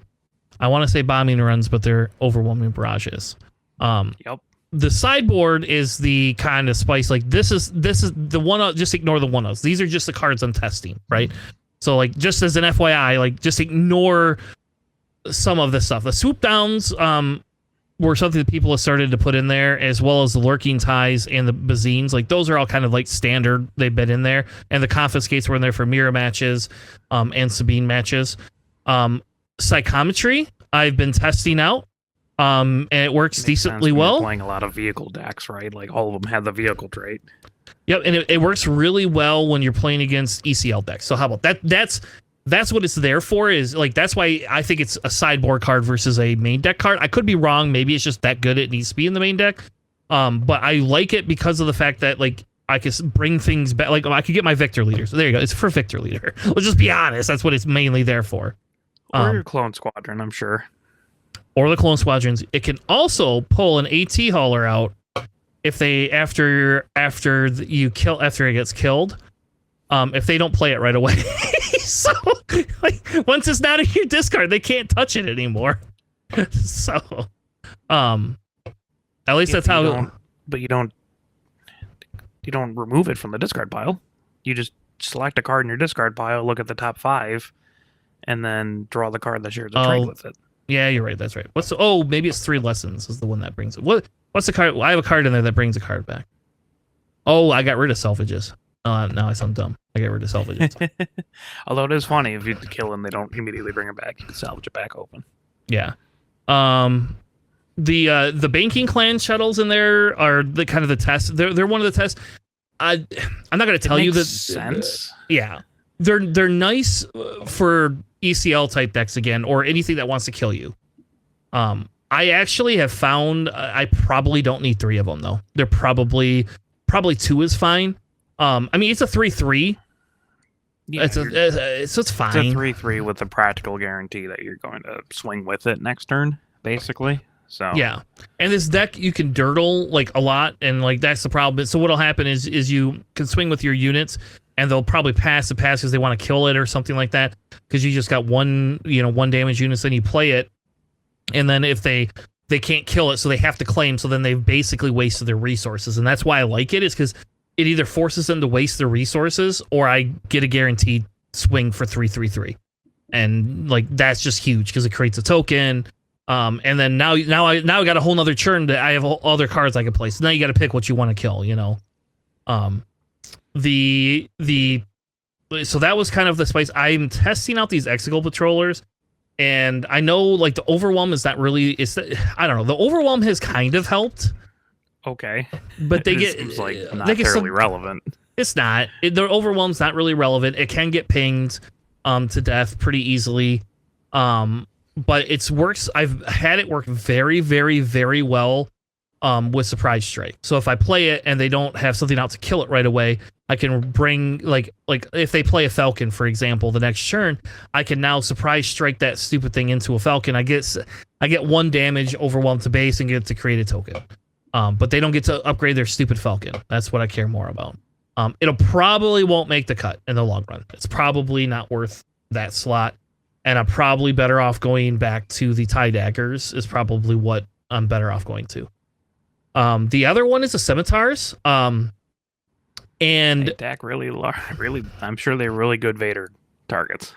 I want to say bombing runs, but they're overwhelming barrages. Yep. The sideboard is the kind of spice. Like this is the one. Just ignore the 1-0s. These are just the cards I'm testing, right? So like just as an FYI, like just ignore some of this stuff. The swoop downs were something that people have started to put in there, as well as the Lurking Ties and the Bazines. Like those are all kind of like standard. They've been in there, and the Confiscates were in there for Mira matches and Sabine matches. Psychometry I've been testing out, and it works decently well. Playing a lot of vehicle decks, right? Like all of them have the vehicle trait. Yep, and it works really well when you're playing against ECL decks. So how about that? That's what it's there for, is like, that's why I think it's a sideboard card versus a main deck card. I could be wrong. Maybe it's just that good it needs to be in the main deck. But I like it because of the fact that like I can bring things back. Like I could get my Victor leader. So there you go. It's for Victor leader. Let's just be honest. That's what it's mainly there for. Or your clone squadron, I'm sure. Or the clone squadrons. It can also pull an AT hauler out if they after it gets killed. If they don't play it right away. So, like, once it's not in your discard, they can't touch it anymore. So, at least that's how. But you don't remove it from the discard pile. You just select a card in your discard pile, look at the top 5, and then draw the card that shares a trait with it. Yeah, you're right. That's right. Maybe it's 3 lessons is the one that brings it. What's the card? I have a card in there that brings a card back. Oh, I got rid of Selvages. Now I sound dumb. I get rid of salvages. Although it is funny, if you kill them, they don't immediately bring it back. You can salvage it back open. Yeah. The Banking Clan shuttles in there are the kind of the test. They're one of the tests. I'm not going to tell you that. Sense. Yeah, they're nice for ECL type decks again, or anything that wants to kill you. I actually have found I probably don't need 3 of them though. They're probably 2 is fine. I mean it's a 3/3. Yeah, So it's fine. It's a 3/3 with the practical guarantee that you're going to swing with it next turn, basically. So yeah, and this deck you can dirtle like a lot, and like that's the problem. So what'll happen is you can swing with your units, and they'll probably pass because they want to kill it or something like that. Because you just got one damage units, then you play it, and then if they can't kill it, so they have to claim. So then they've basically wasted their resources, and that's why I like it is because it either forces them to waste their resources, or I get a guaranteed swing for 3/3/3, and like that's just huge because it creates a token. And then now I got a whole nother churn that I have other cards I can play. So now you got to pick what you want to kill. So that was kind of the spice. I'm testing out these Exegol Patrollers, and I know like the Overwhelm is not really. I don't know. The Overwhelm has kind of helped. Okay, but they seems like not fairly relevant. It's not. Their Overwhelm's not really relevant. It can get pinged to death pretty easily. But it works. I've had it work very, very, very well with Surprise Strike. So if I play it and they don't have something out to kill it right away, I can bring like if they play a Falcon, for example, the next turn, I can now Surprise Strike that stupid thing into a Falcon. I get 1 damage Overwhelm to base and get to create a token. But they don't get to upgrade their stupid Falcon. That's what I care more about. It'll probably won't make the cut in the long run. It's probably not worth that slot. And I'm probably better off going back to the TIE Daggers is probably what I'm better off going to. The other one is the Scimitars. And DAC really, I'm sure they're really good Vader targets.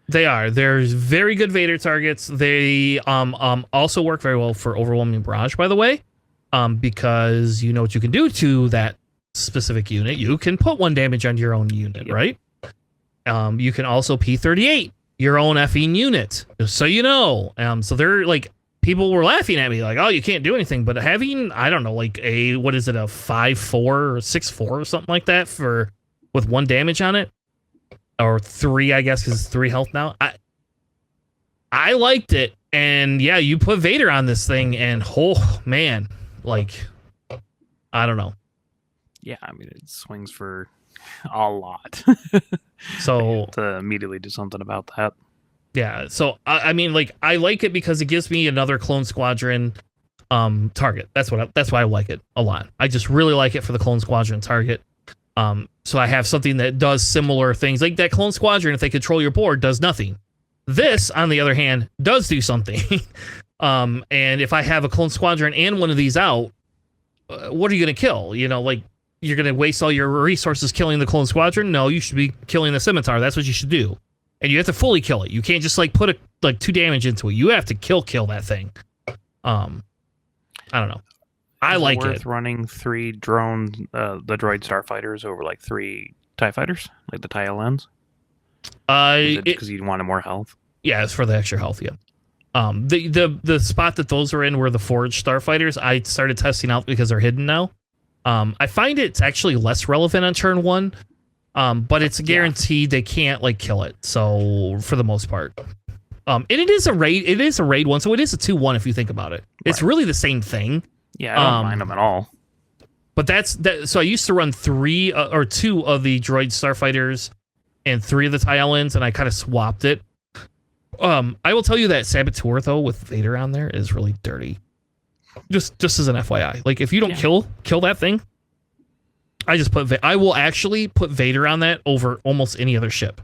They are. They're very good Vader targets. They also work very well for Overwhelming Barrage, by the way. Because you know what you can do to that specific unit. You can put 1 damage on your own unit, right? You can also P38 your own effing unit, just so you know. So they're like, people were laughing at me like, oh, you can't do anything. But having, I don't know, like a 5/4 or 6/4 or something like that with 1 damage on it, or 3, I guess, because it's 3 health now. I liked it, and yeah, you put Vader on this thing, and oh man, like, I don't know. Yeah, I mean, it swings for a lot. So to immediately do something about that. Yeah, so I mean, like, I like it because it gives me another Clone Squadron target. That's why I like it a lot. I just really like it for the Clone Squadron target. So I have something that does similar things. Like that Clone Squadron, if they control your board, does nothing. This, on the other hand, does do something. And if I have a Clone Squadron and one of these out, what are you going to kill? Like, you're going to waste all your resources killing the Clone Squadron? No, you should be killing the Scimitar. That's what you should do. And you have to fully kill it. You can't just like put 2 damage into it. You have to kill that thing. I don't know. I like it. Worth running 3 drone, the droid starfighters over like 3 TIE fighters, like the TIE LNs? Because you wanted more health? Yeah, it's for the extra health, yeah. The spot that those were in were the forged starfighters. I started testing out because they're hidden now. I find it's actually less relevant on turn 1, but it's a guarantee they can't like kill it. So for the most part, and it is a raid one, so it is a 2/1 if you think about it. It's really the same thing. Yeah, I don't mind them at all. But that's that. So I used to run 3 or 2 of the droid starfighters and 3 of the TIE LNs, and I kind of swapped it. I will tell you that Saboteur though with Vader on there is really dirty. Just as an FYI, like if you don't kill that thing, I will actually put Vader on that over almost any other ship,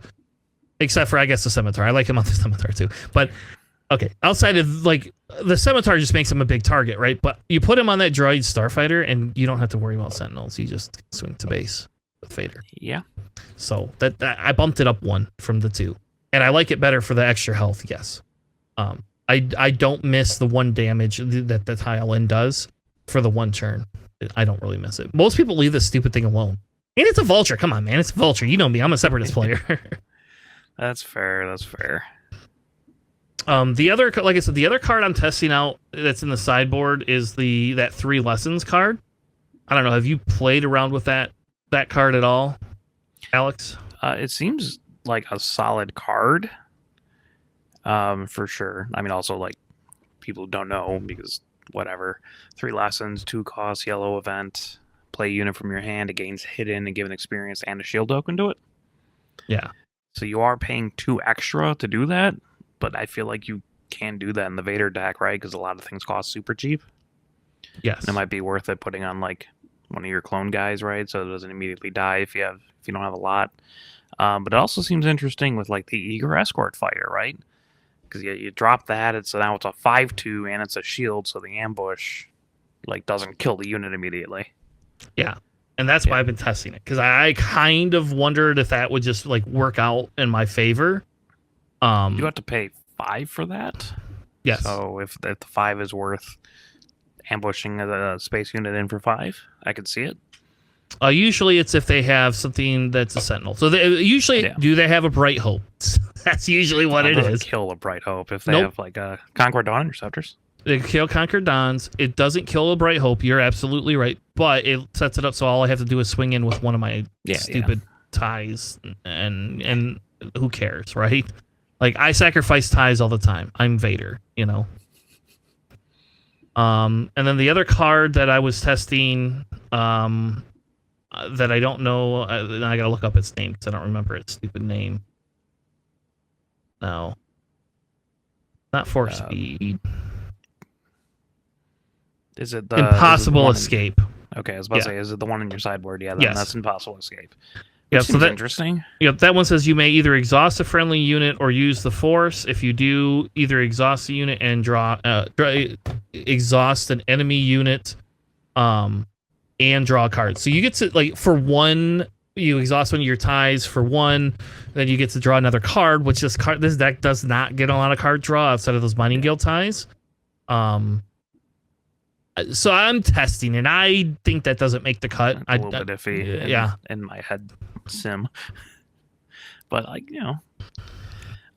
except for I guess the Scimitar. I like him on the Scimitar too. But okay, outside of like the Scimitar just makes him a big target, right? But you put him on that droid starfighter, and you don't have to worry about Sentinels. You just swing to base with Vader. Yeah. So that I bumped it up 1 from the 2, and I like it better for the extra health. Yes. I don't miss the 1 damage that the TIE LN does for the 1 turn. I don't really miss it. Most people leave this stupid thing alone. And it's a vulture. Come on, man. It's a vulture. You know me. I'm a separatist player. That's fair. The other, like I said, the other card I'm testing out that's in the sideboard is that 3 lessons card. I don't know. Have you played around with that card at all, Alex? It seems like a solid card. For sure. I mean, also like people who don't know, because whatever. 3 lessons, 2 costs, yellow event. Play a unit from your hand. It gains hidden and given experience and a shield token to it. Yeah. So you are paying 2 extra to do that, but I feel like you can do that in the Vader deck, right? Because a lot of things cost super cheap. Yes. And it might be worth it putting on like one of your clone guys, right? So it doesn't immediately die if you don't have a lot. But it also seems interesting with like the Eager Escort Fighter, right? Because you drop that, now it's a 5/2 and it's a shield, so the ambush like doesn't kill the unit immediately. Yeah. And that's why I've been testing it, because I kind of wondered if that would just like work out in my favor. You have to pay 5 for that. Yes. So if the 5 is worth ambushing a space unit in for 5, I could see it. Usually it's if they have something that's a sentinel. So do they have a Bright Hope? That's usually what it is. Kill a Bright Hope if they have like a Conquer Dawn Interceptors. They kill Conquer Dons. It doesn't kill a Bright Hope. You're absolutely right, but it sets it up so all I have to do is swing in with one of my stupid ties, and who cares, right? Like, I sacrifice ties all the time. I'm Vader, you know. And then the other card that I was testing, that I don't know, I gotta look up its name because I don't remember its stupid name. No, not Force Speed. Is it the Impossible Escape? Okay, I was about to say, is it the one in your sideboard? Yeah, that's Impossible Escape. Yeah, so that's interesting. Yep, that one says you may either exhaust a friendly unit or use the Force. If you do, either exhaust the unit and exhaust an enemy unit, and draw a card. So you get to, like, for one, you exhaust one of your ties for one, then you get to draw another card, which this deck does not get a lot of card draw outside of those Mining Guild ties. So I'm testing, and I think that doesn't make the cut. A little bit iffy. In my head sim, but like,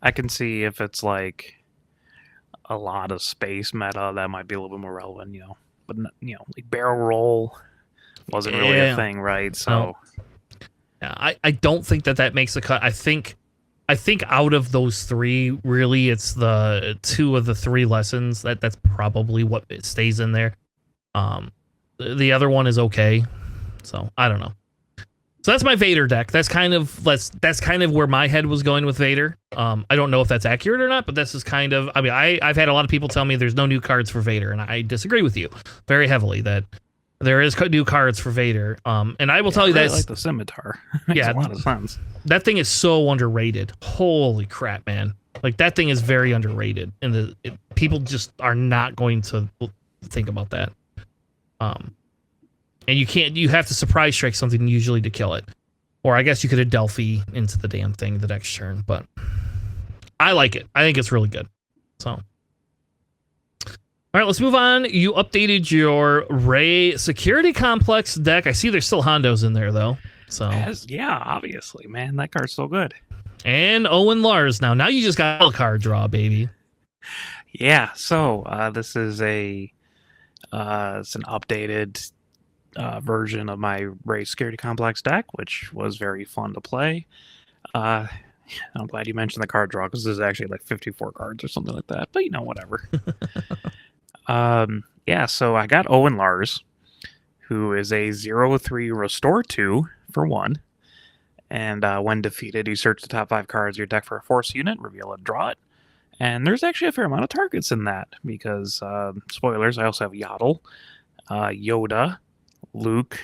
I can see if it's like a lot of space meta, that might be a little bit more relevant. But like barrel roll wasn't really a thing, right? So I don't think that makes the cut. I think out of those 3, really, it's the 2 of the 3 lessons that's probably what stays in there. The other one is okay, so I don't know. So that's my Vader deck. That's kind of where my head was going with Vader. I don't know if that's accurate or not, but this is kind of. I mean, I've had a lot of people tell me there's no new cards for Vader, and I disagree with you very heavily that there is new cards for Vader. And I will tell you that, like the scimitar. Makes a lot of sense. That thing is so underrated. Holy crap, man! Like, that thing is very underrated, and people just are not going to think about that. And you have to surprise strike something usually to kill it. Or I guess you could have Delphi into the damn thing the next turn, but I like it. I think it's really good. So, all right, let's move on. You updated your Ray Security Complex deck. I see there's still Hondos in there, though. So obviously, man, that card's so good. And Owen Lars. Now you just got a card draw, baby. Yeah, so this is it's an updated version of my Ray Security Complex deck, which was very fun to play. I'm glad you mentioned the card draw, because this is actually like 54 cards or something like that, but whatever. So I got Owen Lars, who is a 0/3 Restore 2 for 1. And when defeated, you search the top 5 cards of your deck for a Force unit, reveal it, draw it. And there's actually a fair amount of targets in that, because, spoilers, I also have Yaddle, Yoda, Luke,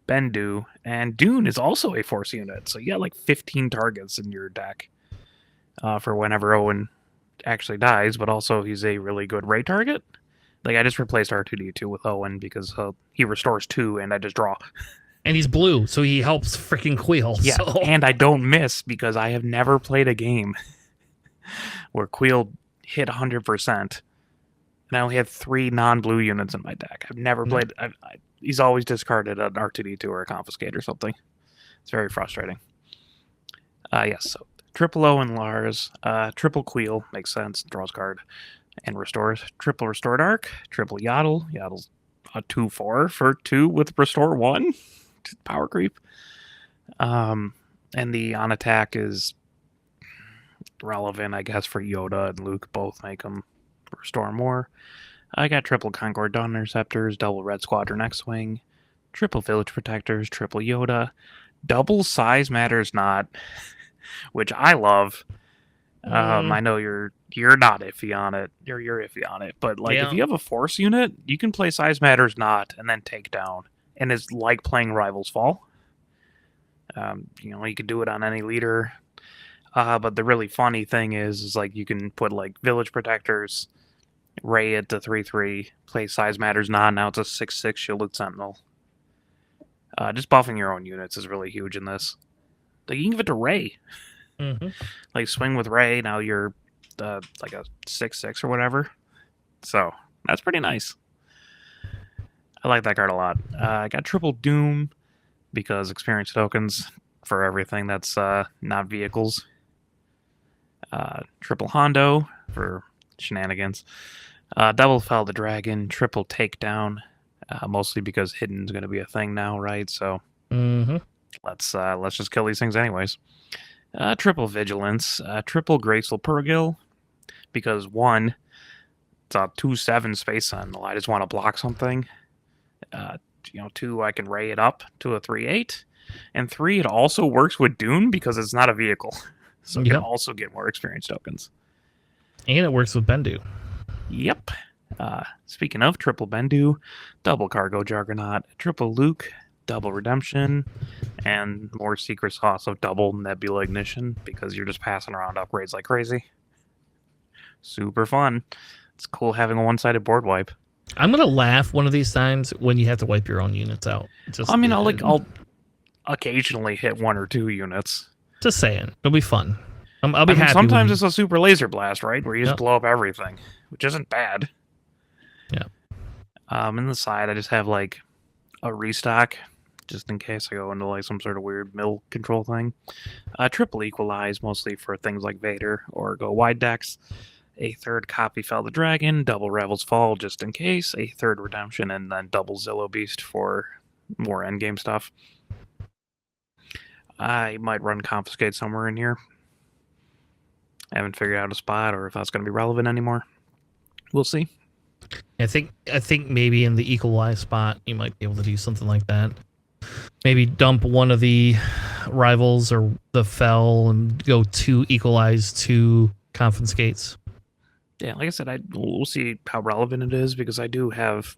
Bendu, and Dune is also a Force unit. So you got like 15 targets in your deck for whenever Owen actually dies, but also he's a really good Ray target. Like, I just replaced R2D2 with Owen because he restores 2 and I just draw. And he's blue, so he helps freaking Queel. Yeah, so. And I don't miss, because I have never played a game where Queel hit 100%. And I only have 3 non-blue units in my deck. I've never played. He's always discarded an R2D2 or a Confiscate or something. It's very frustrating. Yes, so triple O and Lars, triple Queel, makes sense, draws card, and restores. Triple Restore Dark, triple Yaddle. Yaddle's a 2/4 for 2 with Restore 1. Power creep. And the on attack is relevant, I guess, for Yoda and Luke. Both make them restore more. I got triple Concord Dawn Interceptors, double Red Squadron X-Wing, triple Village Protectors, triple Yoda, double Size Matters Not, which I love. I know you're not iffy on it. You're iffy on it, but like if you have a Force unit, you can play Size Matters Not and then take down, and it's like playing Rivals Fall. You can do it on any leader. But the really funny thing is like you can put like Village Protectors, Ray it to 3/3, play Size Matters Not. Now it's a 6/6 Shielded Sentinel. Just buffing your own units is really huge in this. Like you can give it to Ray. Mm-hmm. Like swing with Ray. Now you're like a 6/6 or whatever. So that's pretty nice. I like that card a lot. I got triple Doom because experience tokens for everything that's not vehicles. Triple Hondo for shenanigans. Double Fell the Dragon. Triple Takedown. Mostly because Hidden's going to be a thing now, right? So let's just kill these things anyways. Triple Vigilance. Triple Graceful Purrgil. Because one, it's a 2/7 Space Sentinel. I just want to block something. Two, I can ray it up to a 3/8. And 3, it also works with Dune because it's not a vehicle. So you can also get more experience tokens. And it works with Bendu. Yep. Speaking of triple Bendu, double Cargo Juggernaut, triple Luke, double Redemption, and more secret sauce of double Nebula Ignition because you're just passing around upgrades like crazy. Super fun. It's cool having a one-sided board wipe. I'm gonna laugh one of these times when you have to wipe your own units out. I'll occasionally hit 1 or 2 units. Just saying, it'll be fun. I'll be happy. Sometimes it's a super laser blast, right, where you just blow up everything, which isn't bad. Yeah. In the side, I just have like a restock, just in case I go into like some sort of weird mill control thing. Triple Equalize, mostly for things like Vader or go wide decks. A third copy Fell the Dragon, double Rebels Fall just in case, a third Redemption, and then double Zillow Beast for more endgame stuff. I might run Confiscate somewhere in here. I haven't figured out a spot or if that's going to be relevant anymore. We'll see. I think maybe in the Equalize spot you might be able to do something like that. Maybe dump one of the Rivals or the Fell and go 2 Equalize, 2 Confiscates. Yeah, like I said, we'll see how relevant it is because I do have,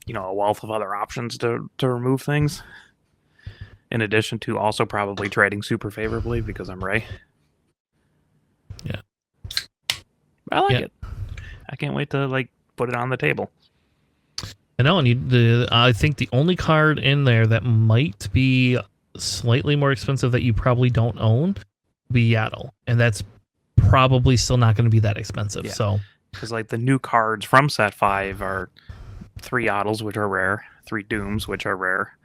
a wealth of other options to remove things. In addition to also probably trading super favorably because I'm Ray. Yeah. I like it. I can't wait to put it on the table. I know, and I think the only card in there that might be slightly more expensive that you probably don't own would be Yaddle, and that's probably still not going to be that expensive. Yeah. So, because the new cards from Set 5 are 3 Yaddles, which are rare, 3 Dooms, which are rare,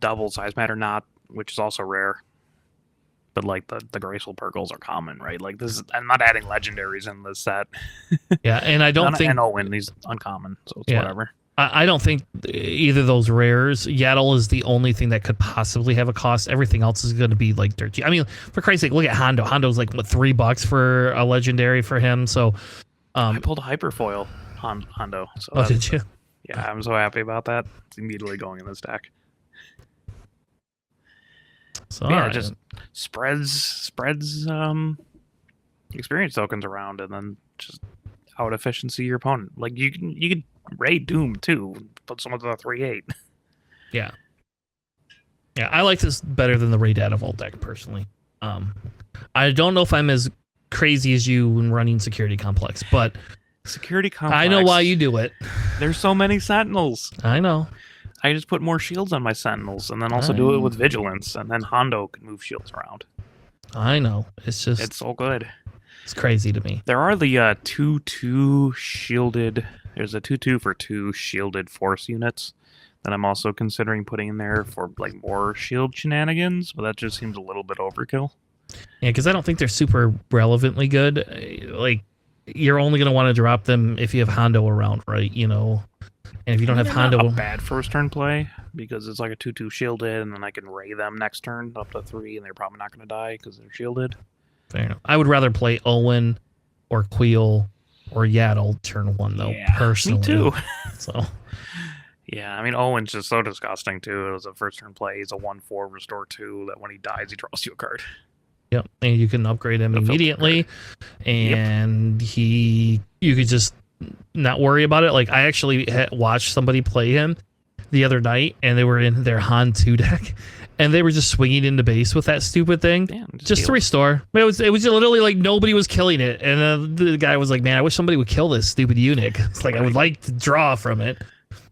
double Size Matter Not, which is also rare. But the Graceful Purrgils are common, right? I'm not adding legendaries in this set. Yeah, and I don't think Owen, he's uncommon, so it's whatever. I don't think either of those rares. Yaddle is the only thing that could possibly have a cost. Everything else is going to be dirt cheap. I mean, for Christ's sake, look at Hondo. Hondo's $3 for a legendary for him. So I pulled a hyperfoil Hondo. So did you? Yeah, I'm so happy about that. It's immediately going in this deck. So it just spreads experience tokens around and then just out efficiency your opponent. You can raid Doom too, put someone to a 3/8. Yeah. Yeah, I like this better than the Raid Vault deck personally. I don't know if I'm as crazy as you when running Security Complex, but Security Complex, I know why you do it. There's so many Sentinels. I know. I just put more shields on my Sentinels and then also do it with Vigilance, and then Hondo can move shields around. I know. It's so good. It's crazy to me. There are the 2/2 shielded. There's a 2/2 for 2 shielded Force units that I'm also considering putting in there for more shield shenanigans, but that just seems a little bit overkill. Yeah, because I don't think they're super relevantly good. You're only going to want to drop them if you have Hondo around, right? And if you don't have Hondo, not a bad first turn play because it's a 2/2 shielded, and then I can ray them next turn up to 3, and they're probably not going to die because they're shielded. Fair enough. I would rather play Owen or Queel or Yaddle turn 1 though. Yeah, personally, me too. So Yeah, I mean Owen's just so disgusting too. It was a first turn play. He's a 1/4 restore 2 that when he dies he draws you a card. yep, and you can upgrade him The filter immediately, and you could just not worry about it. Like I actually watched somebody play him the other night, and they were in their Han 2 deck, and they were just swinging into base with that stupid thing, Yeah, just to restore. It was literally like nobody was killing it, and the guy was like, "Man, I wish somebody would kill this stupid unit." It's like I would like to draw from it.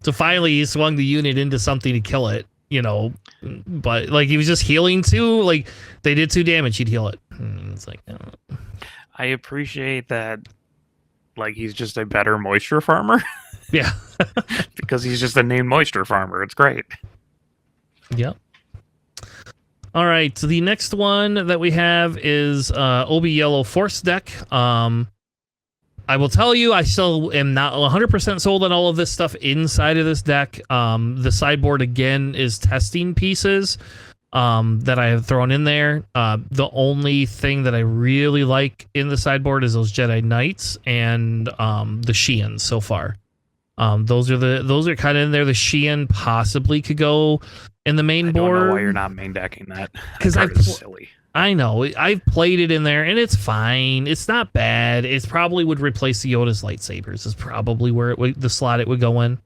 So finally, he swung the unit into something to kill it, you know. But like he was just healing too. Like they did 2 damage, he'd heal it. And it's like, oh. I appreciate that. Like he's just a better moisture farmer. Yeah. Because he's just a named moisture farmer. It's great. Yep. All right. So the next one that we have is Obi Yellow Force deck. I will tell you, I still am not 100% sold on all of this stuff inside of this deck. The sideboard, again, is testing pieces that I have thrown in there. The only thing that I really like in the sideboard is those Jedi Knights and the Sheeans so far. Those are kind of in there. The Sheean possibly could go in the main board. I don't know why you're not main decking that. Because silly. I know. I've played it in there, and it's fine. It's not bad. It's probably would replace the Yoda's lightsabers. Is probably where the slot it would go in.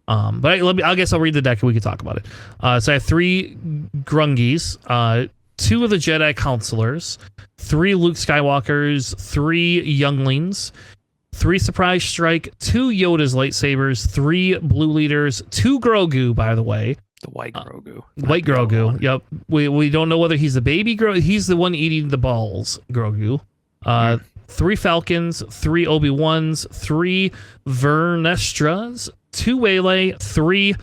But I guess I'll read the deck and we can talk about it. So I have 3 Grungies, 2 of the Jedi Counselors, 3 Luke Skywalkers, 3 Younglings, 3 Surprise Strike, 2 Yoda's lightsabers, 3 Blue Leaders, 2 Grogu, by the way. The white Grogu. White Grogu. Yep. We don't know whether he's the baby Grogu. He's the one eating the balls, Grogu. 3 Falcons, 3 Obi-Wans, 3 Vernestras, 2 Waylay, 3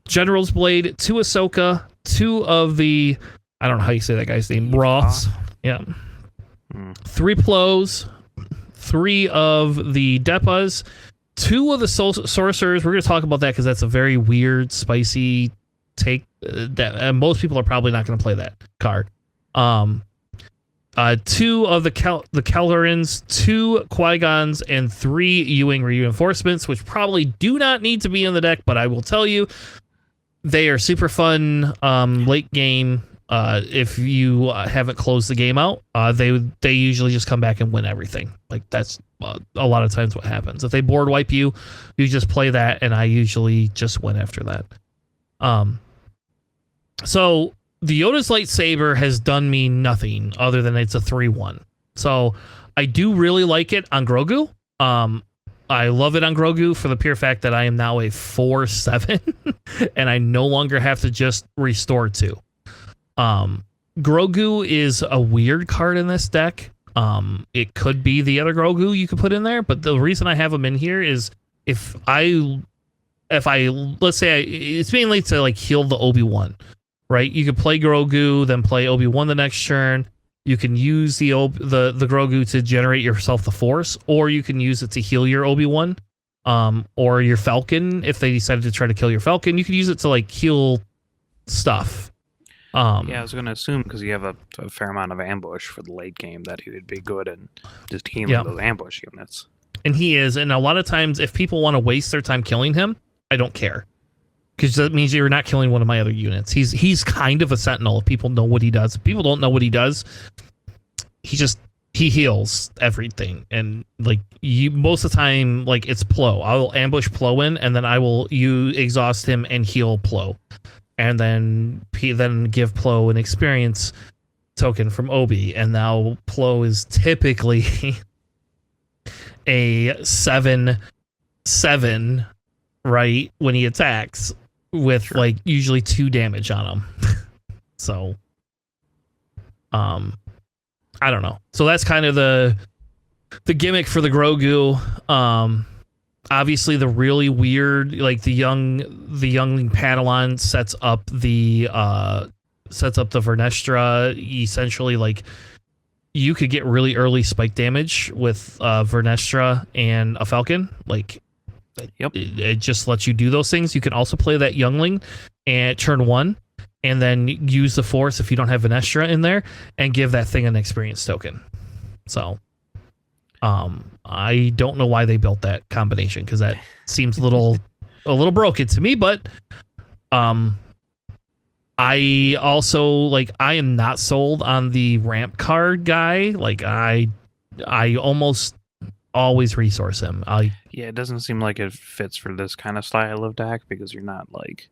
General's Blade, 2 Ahsoka, 2 of the, I don't know how you say that guy's name, Roths. Yeah. 3 Plos, 3 of the Depas, 2 of the Sorcerers. We're going to talk about that because that's a very weird, spicy take. That most people are probably not going to play that card. 2 of the Kellerans, 2 Qui-Gons, and 3 Ewing reinforcements, which probably do not need to be in the deck, but I will tell you, they are super fun late game. If you haven't closed the game out, they usually just come back and win everything. Like that's a lot of times what happens. If they board wipe you, you just play that, and I usually just win after that. So the Yoda's lightsaber has done me nothing other than it's a 3/1. So I do really like it on Grogu. I love it on Grogu for the pure fact that I am now a 4/7 and I no longer have to just restore 2. Grogu is a weird card in this deck. It could be the other Grogu you could put in there, but the reason I have him in here is if I let's say it's mainly to like heal the Obi-Wan, right? You could play Grogu, then play Obi-Wan the next turn. You can use the Grogu to generate yourself the Force, or you can use it to heal your Obi-Wan, or your Falcon. If they decided to try to kill your Falcon, you could use it to like heal stuff. Yeah, I was going to assume because you have a fair amount of ambush for the late game that he would be good in just healing those ambush units. And he is, and a lot of times if people want to waste their time killing him, I don't care. Because that means you're not killing one of my other units. He's kind of a sentinel if people know what he does. If people don't know what he does, he heals everything. And like you most of the time, like it's Plo. I will ambush Plo in, and then you exhaust him and heal Plo. And then give Plo an experience token from Obi. And now Plo is typically a 7/7, right, when he attacks, with like usually 2 damage on him. So I don't know. So that's kind of the gimmick for the Grogu. Obviously the really weird, like the youngling Padawan sets up the Vernestra. Essentially, like you could get really early spike damage with Vernestra and a Falcon. Like it just lets you do those things. You can also play that youngling at turn 1 and then use the Force if you don't have Vernestra in there and give that thing an experience token. So I don't know why they built that combination because that seems a little broken to me. But I also like I am not sold on the ramp card guy. Like I almost always resource him. Yeah, it doesn't seem like it fits for this kind of style of deck because you're not like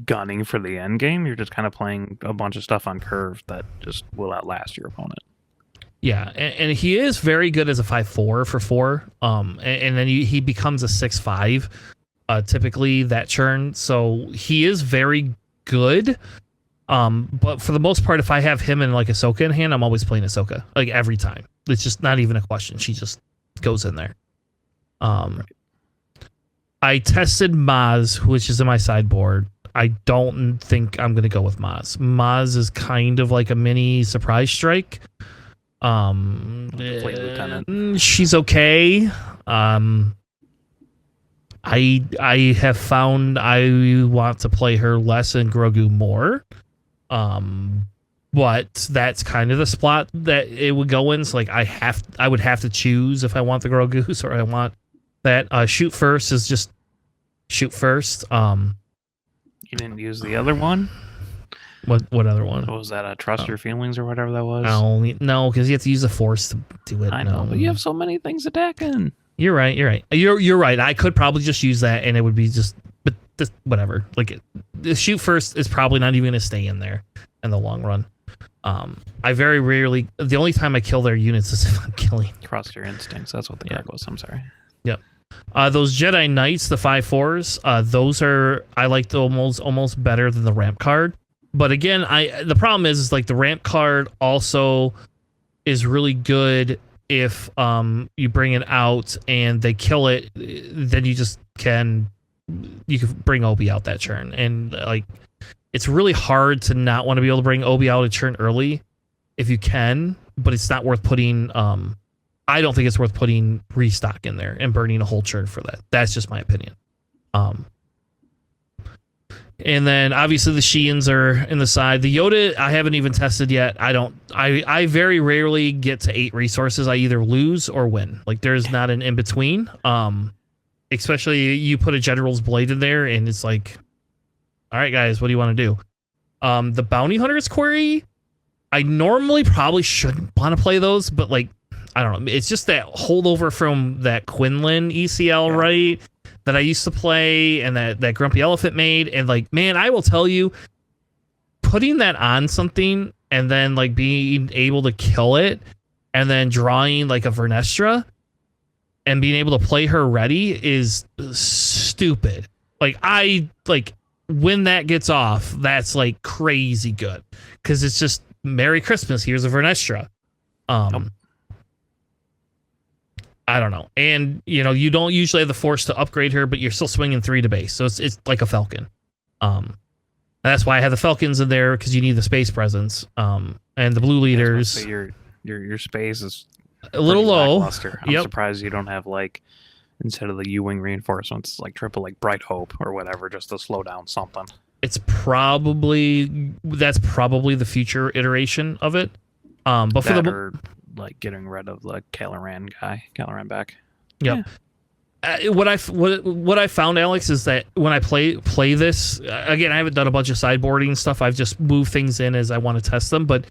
gunning for the end game. You're just kind of playing a bunch of stuff on curve that just will outlast your opponent. Yeah, and he is very good as a 5/4 for 4. And then he becomes a 6/5, typically that churn. So he is very good. But for the most part, if I have him and like Ahsoka in hand, I'm always playing Ahsoka like every time. It's just not even a question. She just goes in there. I tested Maz, which is in my sideboard. I don't think I'm gonna go with Maz. Maz is kind of like a mini surprise strike. She's okay. I have found I want to play her less and Grogu more. But that's kind of the spot that it would go in. So like I would have to choose if I want the Grogu or I want that. Shoot first is just shoot first. You didn't use the other one? What other one? What was that? Trust your feelings or whatever that was? No, because you have to use the Force to do it. I know, but you have so many things attacking. You're right. You're right. I could probably just use that, and it would be but whatever. Like the shoot first is probably not even going to stay in there in the long run. I very rarely. The only time I kill their units is if I'm killing. Trust your instincts. That's what the card was. I'm sorry. Yep. Those Jedi Knights, the 5/4s, those are I like almost better than the ramp card. But again, the problem is like the ramp card also is really good if you bring it out and they kill it, then you can bring Obi out that turn. And like it's really hard to not want to be able to bring Obi out a turn early if you can, but it's not worth putting I don't think it's worth putting restock in there and burning a whole churn for that. That's just my opinion. And then obviously the Sheens are in the side. The Yoda I haven't even tested yet. I very rarely get to 8 resources. I either lose or win. Like there's not an in between. Especially you put a General's Blade in there and it's like, all right guys, what do you want to do? The Bounty Hunter's Query, I normally probably shouldn't want to play those, but like I don't know. It's just that holdover from that Quinlan ECL, right? That I used to play and that Grumpy Elephant made. And like, man, I will tell you, putting that on something and then like being able to kill it and then drawing like a Vernestra and being able to play her ready is stupid. Like when that gets off, that's like crazy good. Cause it's just Merry Christmas. Here's a Vernestra. I don't know. And, you don't usually have the Force to upgrade her, but you're still swinging 3 to base. So it's like a Falcon. That's why I have the Falcons in there because you need the space presence. And the blue leaders. So your space is a little low. I'm surprised you don't have like, instead of the U-Wing reinforcements, like triple like Bright Hope or whatever, just to slow down something. That's probably the future iteration of it. But for like getting rid of the Caloran back. Yep. Yeah. What I found, Alex, is that when I play this again, I haven't done a bunch of sideboarding stuff. I've just moved things in as I want to test them. But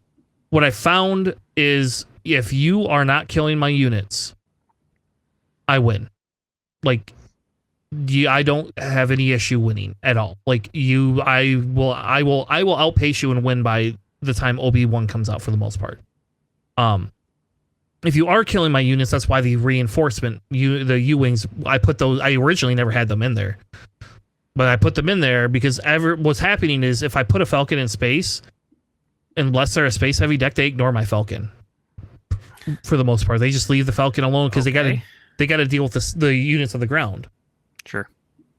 what I found is if you are not killing my units, I win. Like, I don't have any issue winning at all. Like I will outpace you and win by the time OB1 comes out for the most part. If you are killing my units, that's why the reinforcement, the U-Wings, I originally never had them in there. But I put them in there because what's happening is if I put a Falcon in space, unless they're a space heavy deck, they ignore my Falcon. For the most part. They just leave the Falcon alone because they gotta deal with the units on the ground. Sure.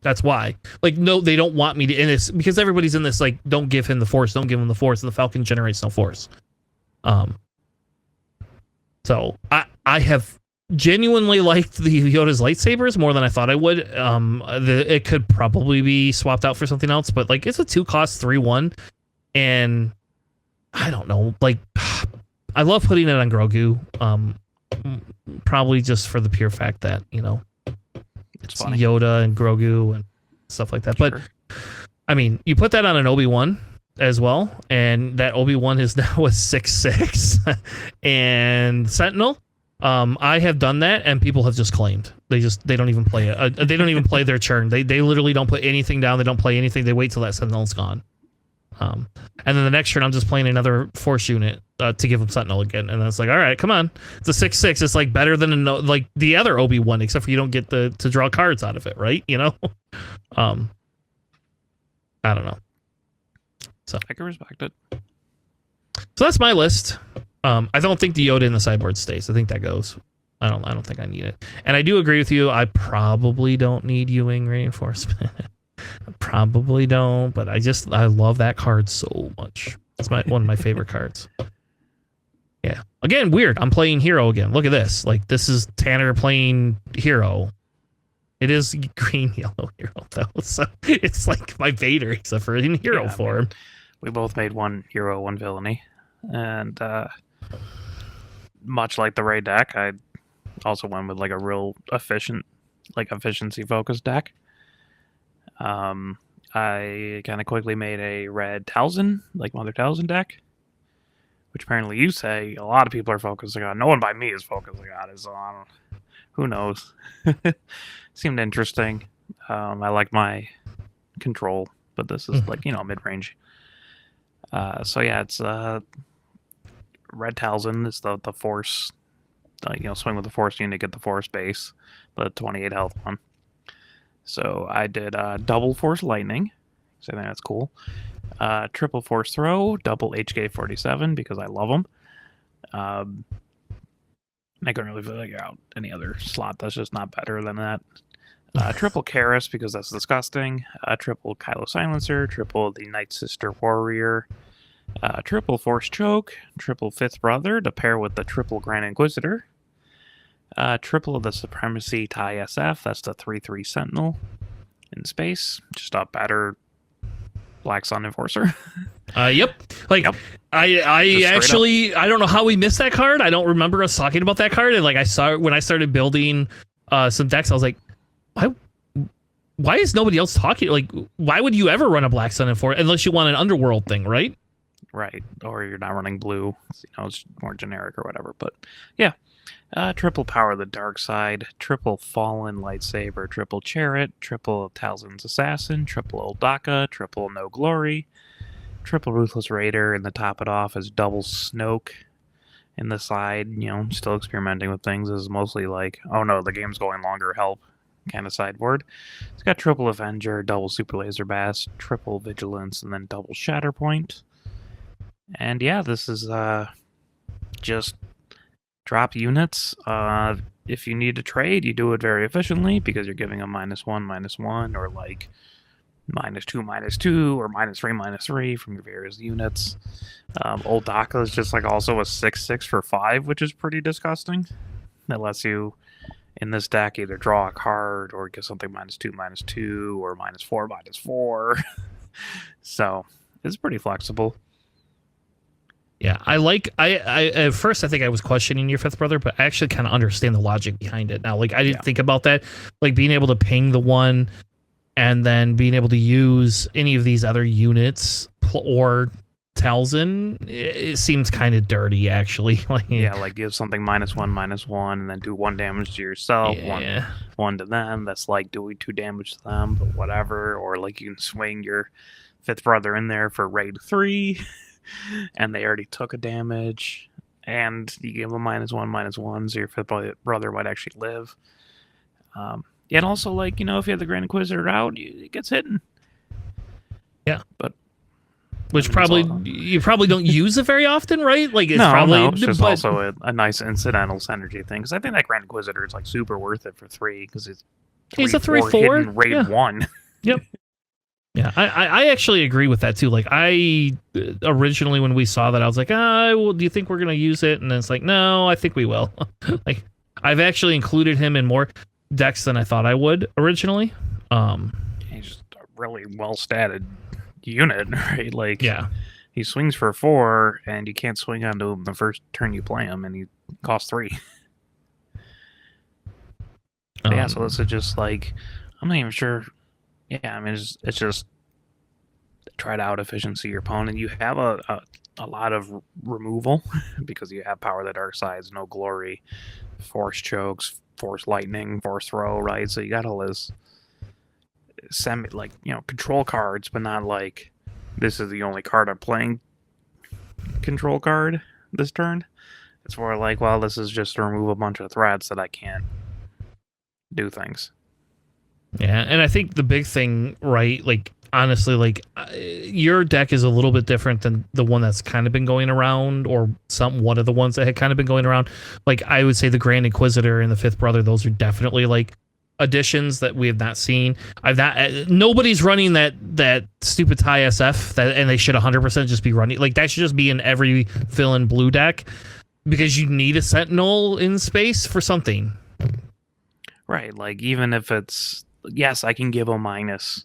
That's why. Like, no, they don't want me to in this because everybody's in this like, don't give him the Force, and the Falcon generates no Force. So I have genuinely liked the Yoda's lightsabers more than I thought I would. It could probably be swapped out for something else, but like it's a 2-cost 3/1, and I don't know. Like I love putting it on Grogu. Probably just for the pure fact that, it's funny. Yoda and Grogu and stuff like that. Sure. But I mean, you put that on an Obi-Wan as well, and that Obi-Wan is now a 6'6", and Sentinel. I have done that, and people have just claimed they don't even play it. They don't even play their churn. They literally don't put anything down. They don't play anything. They wait till that Sentinel's gone. And then the next turn, I'm just playing another Force unit to give them Sentinel again. And then it's like, all right, come on. It's a 6'6". It's like better than like the other Obi-Wan, except for you don't get to draw cards out of it, right? I don't know. So I can respect it. So that's my list. I don't think the Yoda in the sideboard stays. I think that goes. I don't think I need it. And I do agree with you. I probably don't need U-Wing reinforcement. I probably don't, but I love that card so much. It's one of my favorite cards. Yeah. Again, weird. I'm playing Hero again. Look at this. Like, this is Tanner playing Hero. It is green, yellow Hero, though. So it's like my Vader, except for in Hero form. We both made one Hero, one Villainy. And much like the Ray deck, I also went with like a real efficiency-focused deck. I kind of quickly made a red Talzin, like Mother Talzin deck, which apparently you say a lot of people are focusing on. No one by me is focusing on it, so I don't. Who knows? Seemed interesting. I like my control, but this is like mid-range. So yeah, it's red Talzin is the force. Swing with the force unit, get the force base, the 28 health one. So I did double force lightning, so I think that's cool. Triple force throw, double HK-47 because I love them. I couldn't really figure out any other slot that's just not better than that. Triple Karis because that's disgusting. Triple Kylo Silencer, triple the Night Sister Warrior, triple Force Choke, triple Fifth Brother to pair with the triple Grand Inquisitor. Triple of the Supremacy TIE SF, that's the 3/3 Sentinel in space. Just a better Black Sun Enforcer. Yep. Like, yep. I actually, I don't know how we missed that card. I don't remember us talking about that card. And like, I saw when I started building some decks, I was like, why is nobody else talking? Like, why would you ever run a Black Sun Enforcer unless you want an Underworld thing, right? Right. Or you're not running blue. It's more generic or whatever. But yeah. Triple Power of the Dark Side, triple Fallen Lightsaber, triple Chariot, triple Talzin's Assassin, triple Old Daka, triple No Glory, triple Ruthless Raider, and to top it off is double Snoke in the side. Still experimenting with things. This is mostly like, oh no, the game's going longer, help kind of sideboard. It's got triple Avenger, double Super Laser Bass, triple Vigilance, and then double Shatterpoint. And yeah, this is just drop units. If you need to trade, you do it very efficiently because you're giving them -1/-1, or like -2/-2, or -3/-3 from your various units. Old Daka is just like also a 6/6 for 5, which is pretty disgusting. That lets you in this deck either draw a card or get something -2/-2 or -4/-4. So it's pretty flexible. Yeah, I at first I think I was questioning your Fifth Brother, but I actually kind of understand the logic behind it now. Like, I didn't think about that, like being able to ping the one and then being able to use any of these other units or Talzin. It seems kind of dirty, actually. Like, like give something -1/-1 and then do 1 damage to yourself, one to them. That's like doing 2 damage to them, but whatever. Or like you can swing your Fifth Brother in there for raid 3. And they already took a damage, and you give them -1/-1, so your Fifth Brother might actually live. And also, like, if you have the Grand Inquisitor out, it gets hidden. Yeah, but which you probably don't use it very often, right? Like, it's it's just also a nice incidental synergy thing. Because I think that Grand Inquisitor is like super worth it for 3 because he's a 3/4 hidden raid 1. Yep. Yeah, I actually agree with that too. Like, I originally, when we saw that, I was like, well, do you think we're gonna use it? And then it's like, no, I think we will. Like, I've actually included him in more decks than I thought I would originally. He's just a really well statted unit, right? Like, yeah, he swings for 4, and you can't swing onto him the first turn you play him, and he costs 3. Yeah, so this is just like, I'm not even sure. Yeah, I mean, it's just try to out efficiency your opponent. You have a lot of removal because you have power of the dark sides, no glory, force chokes, force lightning, force throw, right? So you got all this semi, like, control cards, but not like this is the only card I'm playing control card this turn. It's more like, well, this is just to remove a bunch of threats that I can't do things. Yeah, and I think the big thing, right, like, honestly, like, your deck is a little bit different than the one that's kind of been going around, or one of the ones that had kind of been going around. Like, I would say the Grand Inquisitor and the Fifth Brother, those are definitely, like, additions that we have not seen. Nobody's running that stupid TIE SF, and they should 100% just be running. Like, that should just be in every fill-in blue deck, because you need a Sentinel in space for something. Right, like, even if it's, yes, I can give a minus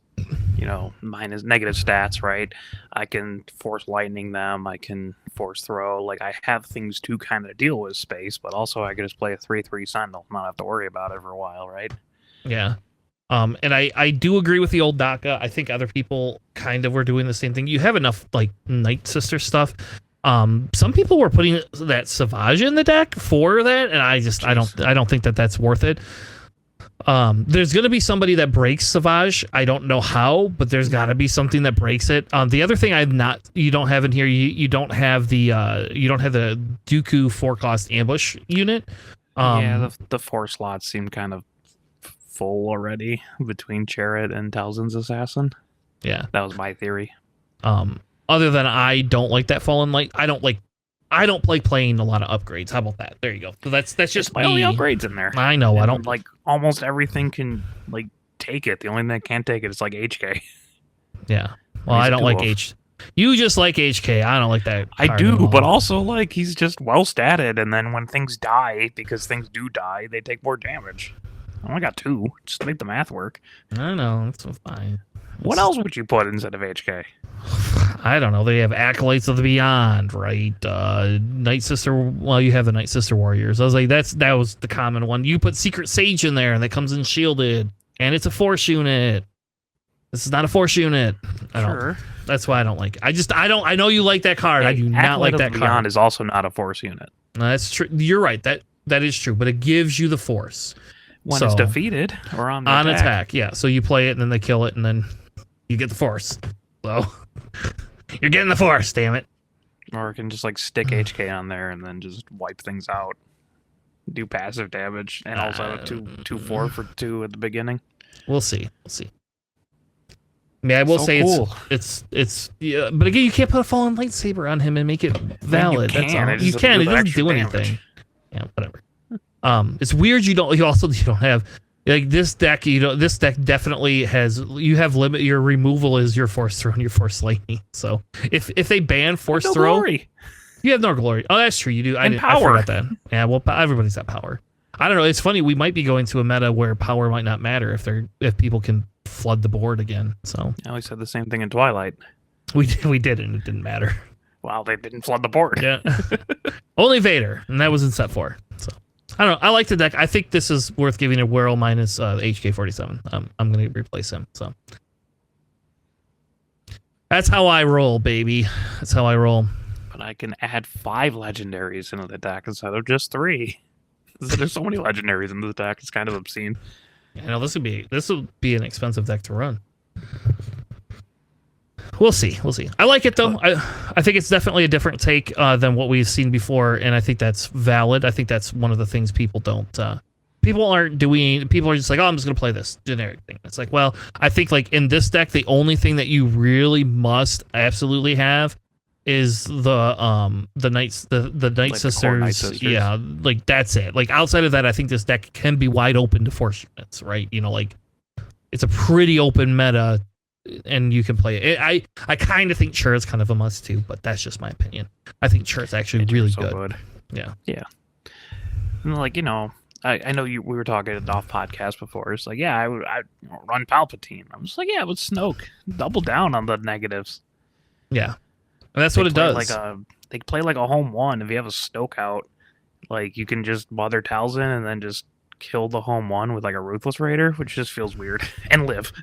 negative stats, right? I can force lightning them, I can force throw, like, I have things to kind of deal with space, but also I can just play a 3/3 Sentinel, not have to worry about it for a while, right? Yeah. And I do agree with the old DACA. I think other people kind of were doing the same thing. You have enough, like, Night Sister stuff. Some people were putting that Savage in the deck for that, and I don't think that that's worth it. There's going to be somebody that breaks Savage. I don't know how, but there's got to be something that breaks it. The other thing you don't have in here, you don't have the Dooku 4-cost ambush unit. The 4 slots seem kind of full already between Chariot and Talzin's Assassin. Yeah, that was my theory. Other than I don't like that Fallen Light. I don't like playing a lot of upgrades. How about that? There you go. So that's just my only upgrades in there. I know. And I don't like almost everything can like take it. The only thing that can't take it is like HK. Yeah. Well, I don't like H. You just like HK. I don't like that. I do, but also like he's just well statted, and then when things die, because things do die, they take more damage. I only got 2. Just make the math work. I know. That's fine. What else would you put instead of HK? I don't know. They have Acolytes of the Beyond, right? Night Sister. Well, you have the Night Sister Warriors. I was like, that was the common one. You put Secret Sage in there, and that comes in shielded, and it's a Force unit. This is not a Force unit. Sure. That's why I don't like it. I know you like that card. I do not like that card. Beyond is also not a Force unit. No, that's true. You're right. That is true, but it gives you the Force when it's defeated or on attack. Yeah. So you play it, and then they kill it, and then you get the Force. So you're getting the Force, damn it. Or it can just like stick HK on there and then just wipe things out. Do passive damage and also have a 2/4 for 2 at the beginning. We'll see. I mean, I will say cool. it's yeah, but again, you can't put a Fallen Lightsaber on him and make it valid. You can. That's all. You can. It doesn't do anything. Yeah, whatever. It's weird you don't have like this deck. This deck definitely has. You have limit. Your removal is your Force Throw and your Force Lightning. So if they ban Force Throw, glory. You have no glory. Oh, that's true. You do. And I forgot that. Yeah. Well, everybody's got power. I don't know. It's funny. We might be going to a meta where power might not matter if people can flood the board again. So I always said the same thing in Twilight. We did, and it didn't matter. Well, they didn't flood the board. Yeah. Only Vader, and that was in set 4. So I don't know. I like the deck. I think this is worth giving a whirl minus HK47. I'm going to replace him. So that's how I roll, baby. That's how I roll. But I can add 5 legendaries into the deck instead of just 3. There's so many legendaries in the deck. It's kind of obscene. You know, this will be an expensive deck to run. We'll see. I like it though. I think it's definitely a different take than what we've seen before, and I think that's valid. I think that's one of the things people don't. People aren't doing. People are just like, oh, I'm just gonna play this generic thing. It's like, well, I think like in this deck, the only thing that you really must absolutely have is the Night Sisters. Night Sisters. Yeah, like that's it. Like outside of that, I think this deck can be wide open to Force units, right? You know, like it's a pretty open meta, and you can play it. I kind of think Chur's kind of a must too, but that's just my opinion. I think Chur's actually really good. Yeah. And like, you know, I know we were talking off podcast before. It's like, yeah, I run Palpatine. I'm just like, yeah, but Snoke, double down on the negatives. Yeah. And that's what it does. They play like a home one. If you have a Snoke out, like you can just bother Talzin and then just kill the home one with like a Ruthless Raider, which just feels weird, and live.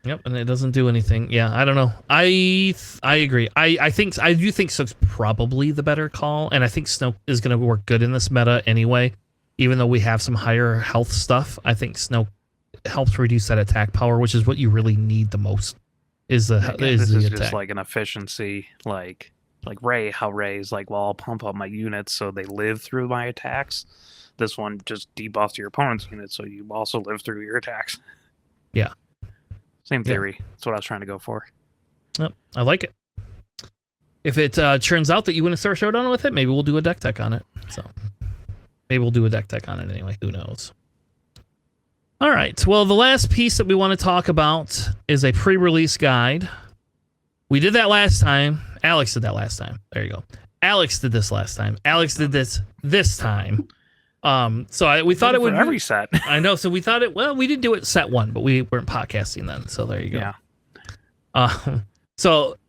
Yep, and it doesn't do anything. Yeah, I don't know. I agree. I do think Snoke's probably the better call, and I think Snoke is going to work good in this meta anyway. Even though we have some higher health stuff, I think Snoke helps reduce that attack power, which is what you really need the most. This is just like an efficiency, like Ray. How Ray is like, well, I'll pump up my units so they live through my attacks. This one just debuffs your opponent's units, so you also live through your attacks. Yeah. Same theory. That's what I was trying to go for. Yep, I like it. If it turns out that you win a Star Showdown with it, maybe we'll do a deck tech on it. So maybe we'll do a deck tech on it anyway. Who knows? All right. Well, the last piece that we want to talk about is a pre-release guide. We did that last time. Alex did that last time. There you go. Alex did this last time. Alex did this time. So we thought it would every set. I know. So we thought it. Well, we didn't do it set one, but we weren't podcasting then. So there you go. Yeah.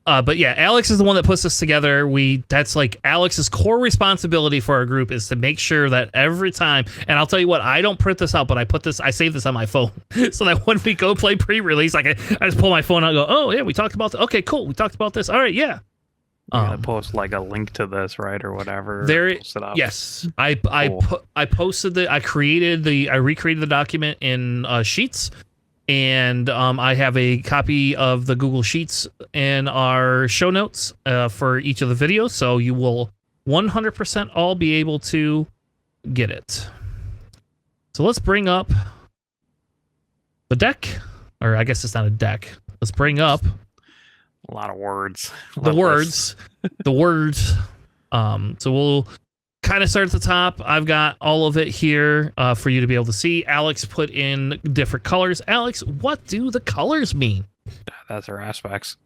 But yeah, Alex is the one that puts this together. That's like Alex's core responsibility for our group is to make sure that every time. And I'll tell you what, I don't print this out, but I save this on my phone so that when we go play pre-release, I just pull my phone out and go, oh yeah, we talked about Okay, cool. We talked about this. All right, yeah. Post like a link to this, right, or whatever. Yes, I recreated the document in Sheets, and I have a copy of the Google Sheets in our show notes for each of the videos, so you will 100% all be able to get it. So let's bring up the deck, or I guess it's not a deck. Let's bring up a lot of words. The words. So we'll kind of start at the top. I've got all of it here for you to be able to see. Alex put in different colors. Alex, what do the colors mean? That's our aspects.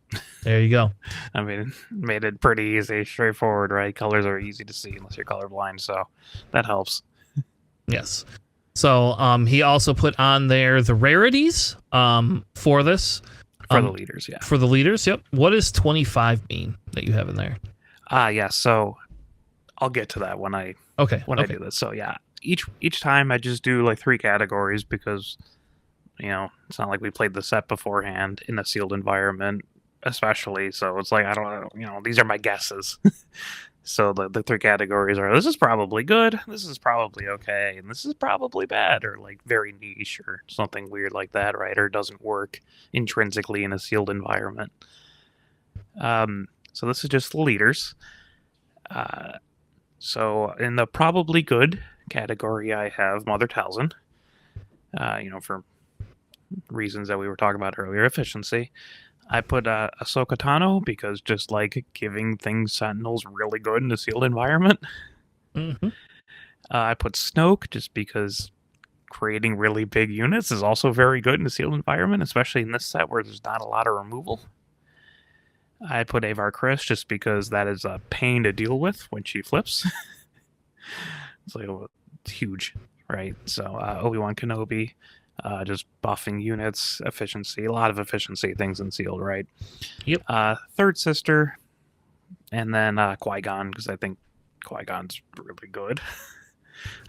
There you go. I mean, made it pretty easy, straightforward, right? Colors are easy to see unless you're colorblind, so that helps. Yes. So he also put on there the rarities for this. For the leaders, yeah. For the leaders, yep. What does 25 mean that you have in there? Yeah. So I'll get to that when I do this. So yeah, each time I just do like 3 categories because it's not like we played the set beforehand in a sealed environment, especially. So it's like I don't know. These are my guesses. So the 3 categories are: this is probably good, this is probably okay, and this is probably bad, or like very niche or something weird like that, right? Or doesn't work intrinsically in a sealed environment. So this is just the leaders. So in the probably good category, I have Mother Talzin. For reasons that we were talking about earlier, efficiency. I put Ahsoka Tano because just like giving things Sentinels really good in a sealed environment. Mm-hmm. I put Snoke just because creating really big units is also very good in a sealed environment, especially in this set where there's not a lot of removal. I put Avar Kriss just because that is a pain to deal with when she flips. It's like it's huge, right? So Obi-Wan Kenobi. Just buffing units, efficiency, a lot of efficiency things in sealed, right? Yep. Third sister, and then Qui-Gon, because I think Qui-Gon's really good.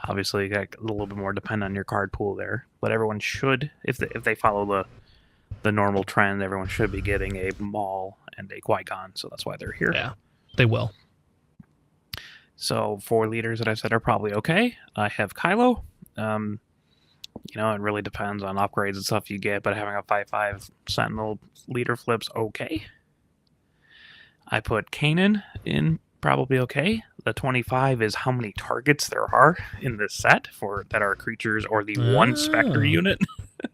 Obviously, a little bit more dependent on your card pool there, but everyone should, if they follow the normal trend, everyone should be getting a Maul and a Qui-Gon, so that's why they're here. Yeah, they will. So 4 leaders that I said are probably okay. I have Kylo. It really depends on upgrades and stuff you get, but having a 5/5 Sentinel leader flip's okay. I put Kanan in probably okay. The 25 is how many targets there are in this set that are creatures or the one Spectre unit.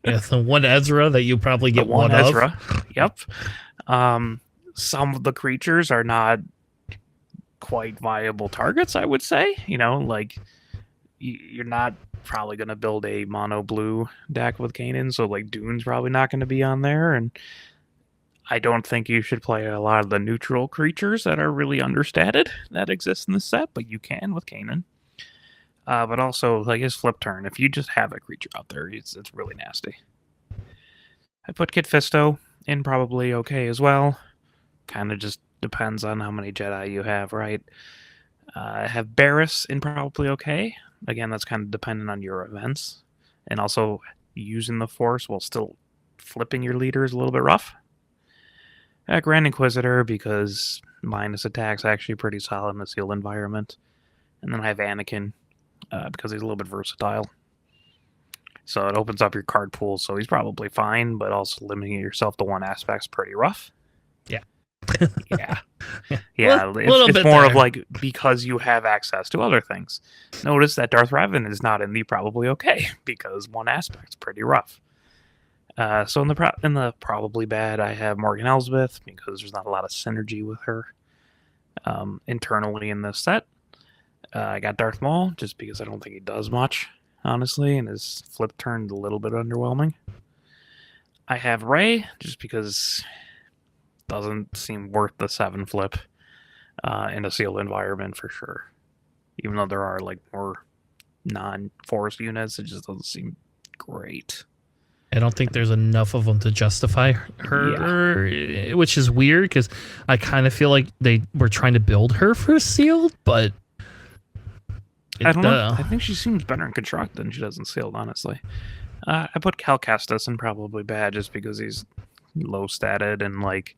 Yeah, the one Ezra that you probably get one Ezra. Yep. Some of the creatures are not quite viable targets, I would say. Like you're not probably going to build a mono blue deck with Kanan, so like Dune's probably not going to be on there, and I don't think you should play a lot of the neutral creatures that are really understated that exist in the set, but you can with Kanan. But also, like his flip turn, if you just have a creature out there, it's really nasty. I put Kit Fisto in probably okay as well. Kind of just depends on how many Jedi you have, right? I have Barriss in probably okay. again, that's kind of dependent on your events, and also using the Force while still flipping your leader is a little bit rough. Grand Inquisitor, because minus attack's actually pretty solid in the sealed environment. And then I have Anakin, because he's a little bit versatile. So it opens up your card pool, so he's probably fine, but also limiting yourself to one aspect's pretty rough. Yeah. Yeah. Yeah. It's more of like, because you have access to other things. Notice that Darth Revan is not in the probably okay, because one aspect's pretty rough. So in the probably bad, I have Morgan Elsbeth, because there's not a lot of synergy with her internally in this set. I got Darth Maul, just because I don't think he does much, honestly, and his flip turned a little bit underwhelming. I have Rey, just because it doesn't seem worth the 7 flip in a sealed environment for sure. Even though there are like more non-force units, it just doesn't seem great. I don't think there's enough of them to justify her, which is weird because I kind of feel like they were trying to build her for sealed, but I don't know. I think she seems better in construct than she does in sealed, honestly. I put Cal Kestis in probably bad just because he's low statted, and like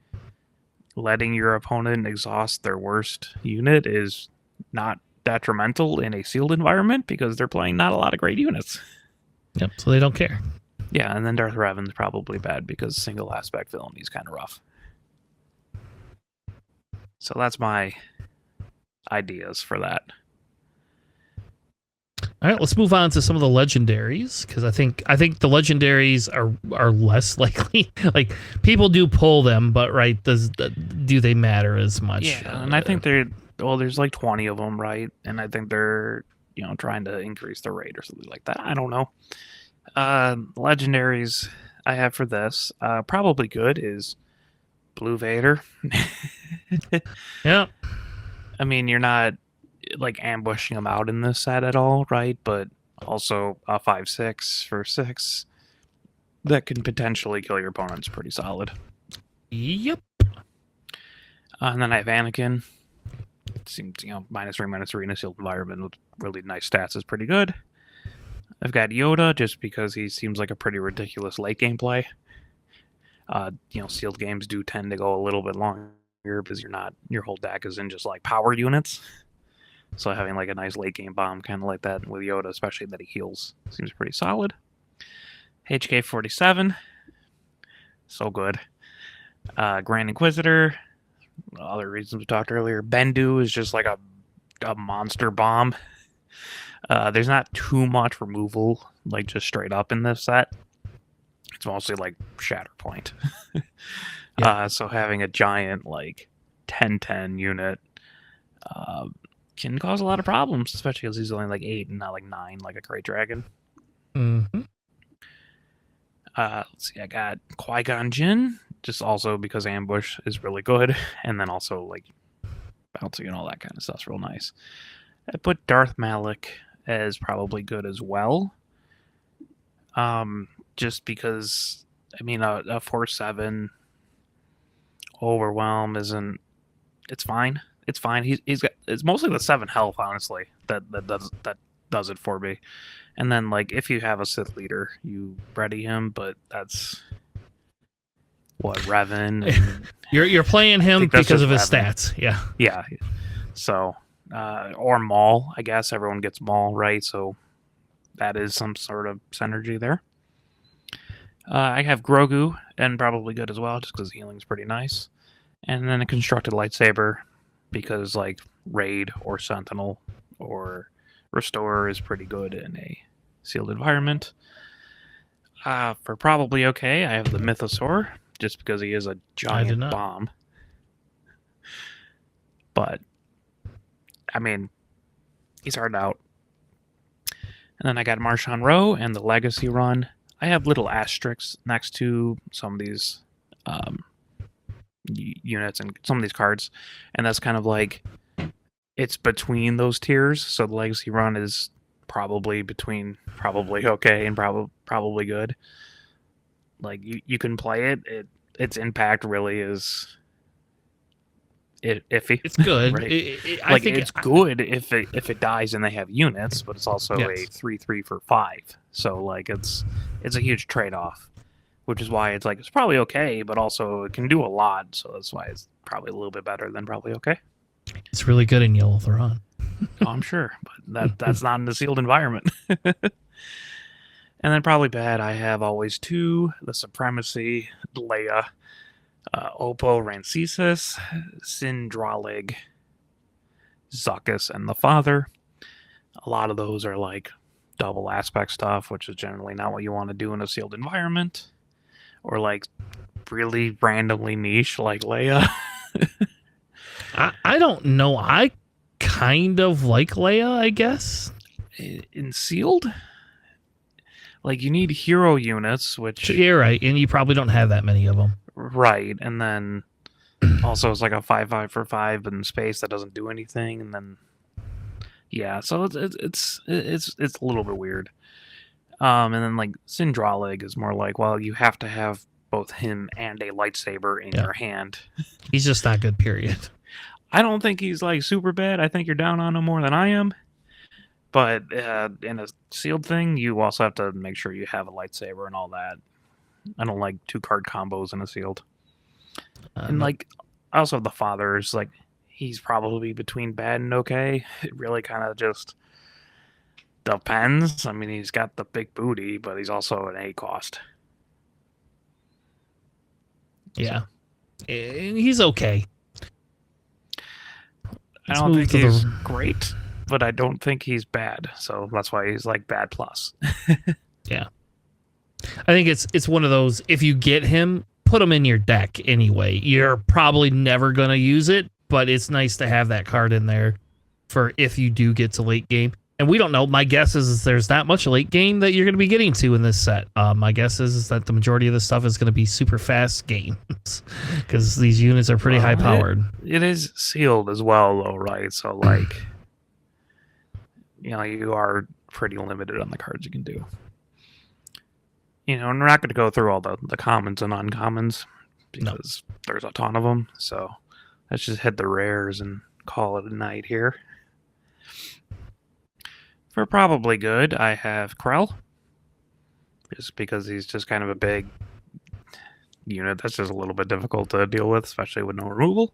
letting your opponent exhaust their worst unit is not detrimental in a sealed environment because they're playing not a lot of great units. Yep, so they don't care. Yeah, and then Darth Revan's probably bad because single aspect villain, he's kind of rough. So that's my ideas for that. All right, let's move on to some of the legendaries, because I think the legendaries are less likely. Like, people do pull them, but right, do they matter as much? Yeah, and I think there's like 20 of them, right? And I think they're trying to increase the rate or something like that. I don't know. Legendaries I have for this probably good is Blue Vader. Yeah. I mean, you're not like ambushing them out in this set at all, right? But also a 5/6 for 6 that can potentially kill your opponent's pretty solid. Yep. And then I have Anakin. It seems -3/-3 in a sealed environment with really nice stats is pretty good. I've got Yoda just because he seems like a pretty ridiculous late game play. Sealed games do tend to go a little bit longer because your whole deck is in just like power units. So having like a nice late game bomb kind of like that with Yoda, especially that he heals, seems pretty solid. HK-47, so good. Grand Inquisitor, other reasons we talked earlier. Bendu is just like a monster bomb. There's not too much removal, like just straight up in this set. It's mostly like Shatterpoint. Yeah. So having a giant like 10/10 unit can cause a lot of problems, especially because he's only like 8 and not like 9 like a Great Dragon. Mm-hmm. Let's see, I got Qui-Gon Jinn, just also because ambush is really good, and then also like bouncing and all that kind of stuff's real nice. I put Darth Malik as probably good as well. Just because I mean a 4/7 overwhelm isn't. It's fine. It's fine. He's got. It's mostly the 7 health, honestly. That does it for me. And then like if you have a Sith leader, you ready him, but that's what Revan. And You're playing him because of his Revan. stats. Yeah. Yeah. So or Maul, I guess everyone gets Maul, right? So that is some sort of synergy there. I have Grogu, and probably good as well, just because healing's pretty nice. And then a constructed lightsaber, because like Raid or Sentinel or Restorer is pretty good in a sealed environment. For probably okay, I have the Mythosaur, just because he is a giant bomb. But I mean, he's hard out. And then I got Marshawn Rowe and the Legacy run. I have little asterisks next to some of these units and some of these cards, and that's kind of like it's between those tiers. So the Legacy run is probably between probably okay and probably good. Like you can play it. Its impact really is iffy. It's good. Right? I Like think it's good if it dies and they have units, but it's also a yes. 3/3 for 5. So like it's a huge trade off, which is why it's like it's probably okay, but also it can do a lot. So that's why it's probably a little bit better than probably okay. It's really good in Yellow Theron. Oh, I'm sure, but that's not in a sealed environment. And then probably bad, I have always 2, the Supremacy, Leia, Oppo, Rancesis, Syndralig, Zuckuss, and the Father. A lot of those are like double aspect stuff, which is generally not what you want to do in a sealed environment. Or like really randomly niche like Leia. I don't know. I kind of like Leia, I guess. In sealed? Like you need hero units, which You're right, and you probably don't have that many of them. right, and then also it's like a 5/5 for 5 in space that doesn't do anything, and then yeah, so it's a little bit weird. And then like Syndralig is more like, well, you have to have both him and a lightsaber in your hand. He's just not good, period. I don't think he's like super bad. I think you're down on him more than I am. But in a sealed thing, you also have to make sure you have a lightsaber and all that. I don't like 2-card combos in a sealed. And like, also the Father is like, he's probably between bad and okay. It really kind of just depends. I mean, he's got the big booty, but he's also an A cost. Yeah. And he's okay. I don't think he's great, but I don't think he's bad. So that's why he's like bad plus. Yeah. I think it's one of those, if you get him, put him in your deck anyway. You're probably never going to use it, but it's nice to have that card in there for if you do get to late game. And we don't know. My guess is there's not much late game that you're going to be getting to in this set. My guess is that the majority of the stuff is going to be super fast games because these units are pretty high powered. It is sealed as well, though, right? So, like, you know, you are pretty limited on the cards you can do. You know, and we're not going to go through all the commons and uncommons because there's a ton of them. So let's just hit the rares and call it a night here. For probably good, I have Krell. Just because he's just kind of a big unit that's just a little bit difficult to deal with, especially with no removal.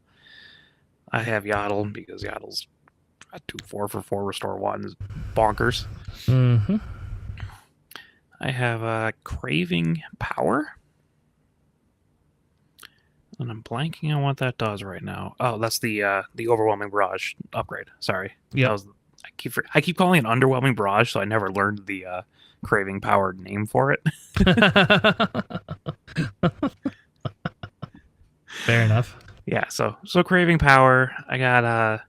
I have Yaddle because Yaddle's a 2/4 for 4 restore 1 is bonkers. Mm-hmm. I have Craving Power. And I'm blanking on what that does right now. Oh, that's the Overwhelming Barrage upgrade. Sorry. Yeah. I keep calling it Underwhelming Barrage, so I never learned the Craving Power name for it. Fair enough. Yeah, so Craving Power. I got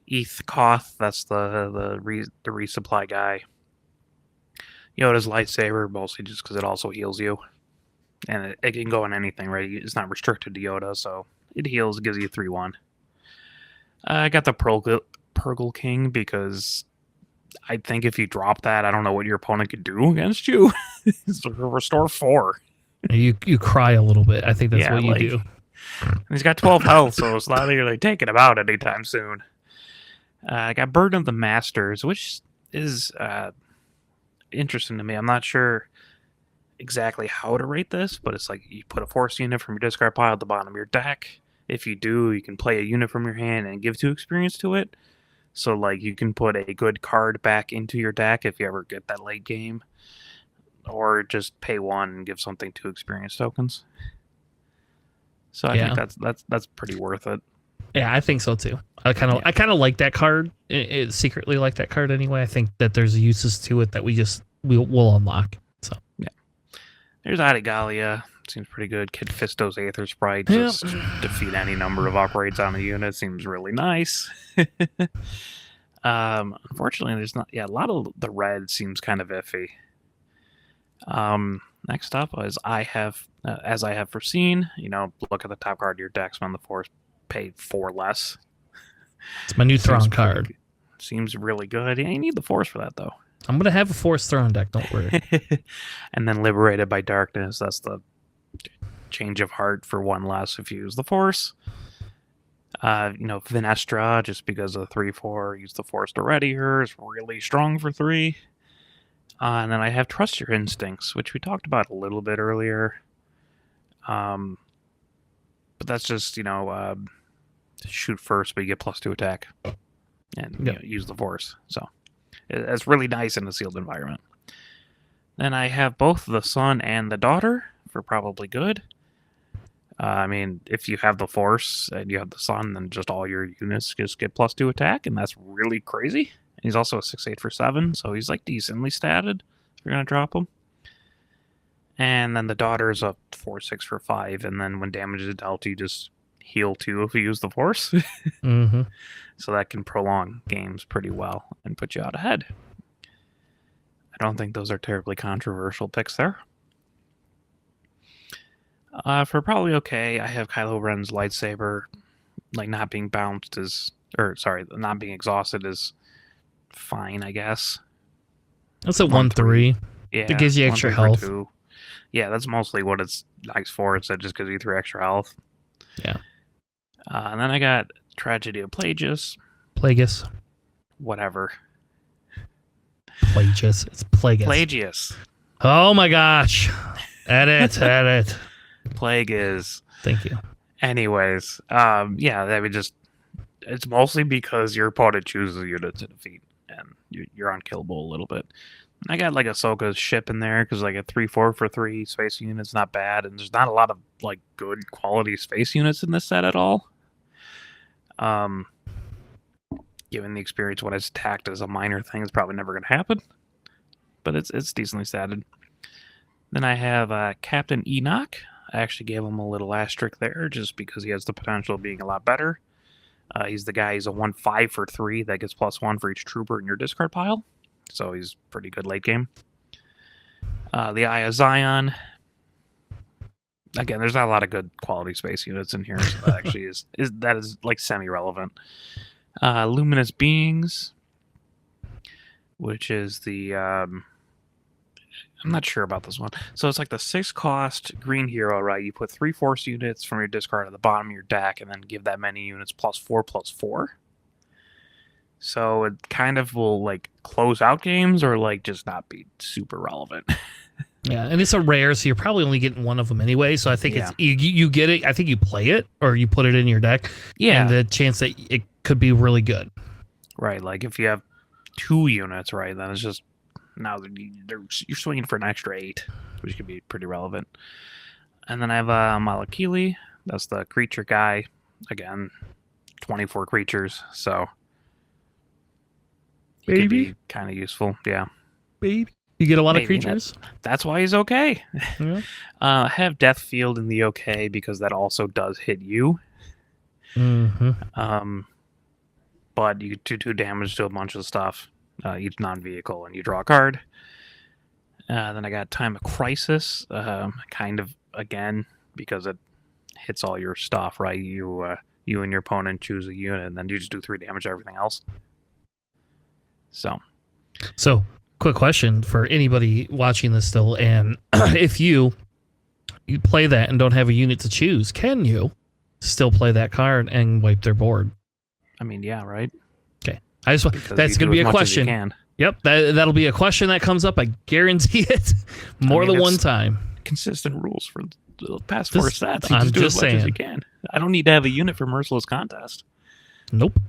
Eth Koth. That's the resupply guy. Yoda's lightsaber, mostly just because it also heals you. And it can go in anything, right? It's not restricted to Yoda, so it heals, gives you 3/1. I got the Purgle King because I think if you drop that, I don't know what your opponent could do against you. So restore 4. You cry a little bit. I think that's what you do. And he's got 12 health, so it's not like you're like taking him out anytime soon. I got Burden of the Masters, which is interesting to me. I'm not sure exactly how to rate this, but it's like you put a force unit from your discard pile at the bottom of your deck. If you do, you can play a unit from your hand and give 2 experience to it. So like you can put a good card back into your deck if you ever get that late game, or just pay 1 and give something 2 experience tokens. So I think that's pretty worth it. Yeah, I think so too. I kind of like that card. It secretly like that card anyway. I think that there's uses to it that we'll unlock. So yeah, there's Adigalia. Seems pretty good. Kid Fisto's Aether Sprite. Just defeat any number of upgrades on a unit. Seems really nice. Unfortunately, there's not. Yeah, a lot of the red seems kind of iffy. Next up is I have, as I have foreseen. You know, look at the top card of your deck. Spend the force. Pay 4 less. It's my new Thrawn card. Seems really good. Yeah, you need the force for that though. I'm gonna have a Force Thrawn deck. Don't worry. And then Liberated by Darkness. That's the change of heart for 1 less if you use the force. Vinestra, just because of 3/4, use the Force to ready her, is really strong for 3. And then I have Trust Your Instincts, which we talked about a little bit earlier. But that's just, shoot first, but you get +2 attack. And use the Force. So it's really nice in a sealed environment. Then I have both the son and the daughter for probably good. If you have the Force and you have the son, then just all your units just get +2 attack, and that's really crazy. And he's also a 6/8 for 7, so he's like decently statted if you're gonna drop him. And then the daughter is a 4/6 for 5, and then when damage is dealt, you just heal 2 if you use the Force. Mm-hmm. So that can prolong games pretty well and put you out ahead. I don't think those are terribly controversial picks there. For probably okay, I have Kylo Ren's lightsaber. Like, not being bounced not being exhausted is fine, I guess. That's a 1/3. Yeah, It gives you extra 1/3 for health. 2. Yeah, that's mostly what it's nice for. It just gives you 3 extra health. Yeah. And then I got Tragedy of Plagueis. Plagueis. Whatever. Plagueis. It's Plagueis. Plagueis. Oh my gosh. Edit. Plagueis. Thank you. Anyways, it's mostly because your opponent chooses a unit to defeat, and you're unkillable a little bit. I got like Ahsoka's ship in there because like a 3/4 for 3 space unit's not bad, and there's not a lot of like good quality space units in this set at all. Given the experience when it's attacked as a minor thing, it's probably never going to happen, but it's decently statted. Then I have Captain Enoch. I actually gave him a little asterisk there just because he has the potential of being a lot better. He's a 1/5 for 3 that gets +1 for each trooper in your discard pile. So he's pretty good late game. The Eye of Zion. Again, there's not a lot of good quality space units in here, so that actually is like semi-relevant. Luminous Beings, which is the I'm not sure about this one. So it's like the 6 cost green hero, right? You put 3 Force units from your discard at the bottom of your deck, and then give that many units +4/+4. So it kind of will like close out games or like just not be super relevant. Yeah, and it's a rare, so you're probably only getting one of them anyway. So I think it's you get it. I think you play it or you put it in your deck. Yeah, and the chance that it could be really good. Right, like if you have 2 units, right, then it's just now you're swinging for an extra 8, which could be pretty relevant. And then I have Malakili. That's the creature guy. Again, 24 creatures, so he could be kind of useful. Yeah, baby. You get a lot of creatures. That's why he's okay. Yeah. I have Death Field in the okay because that also does hit you. Mm-hmm. But you do 2 damage to a bunch of stuff, each non-vehicle, and you draw a card. Then I got Time of Crisis, kind of again because it hits all your stuff, right? You and your opponent choose a unit, and then you just do 3 damage to everything else. So, quick question for anybody watching this still, and if you play that and don't have a unit to choose, can you still play that card and wipe their board? I mean, yeah, right? Okay. That's going to be a question. Yep, that'll be a question that comes up. I guarantee it. More than one time. Consistent rules for the past 4 sets. I'm just as saying. Much as you can. I don't need to have a unit for Merciless Contest. Nope.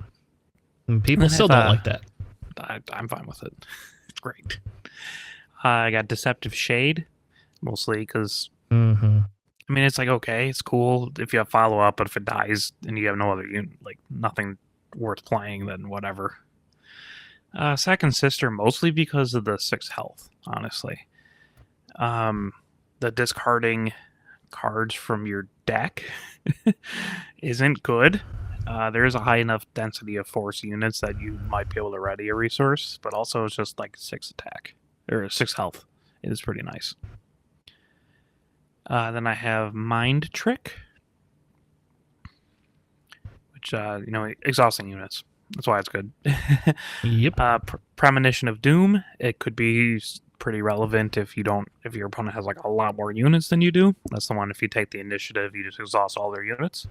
And people still don't like that. I'm fine with it. It's great. I got Deceptive Shade, mostly because it's like, okay, it's cool if you have follow-up, but if it dies and you have no other unit, like nothing worth playing, then whatever. Second Sister, mostly because of the 6 health, honestly. The discarding cards from your deck isn't good. There is a high enough density of Force units that you might be able to ready a resource, but also it's just like 6 attack, or 6 health. It is pretty nice. Then I have Mind Trick, which, exhausting units. That's why it's good. Yep. Premonition of Doom. It could be pretty relevant if your opponent has like a lot more units than you do. That's the one if you take the initiative, you just exhaust all their units.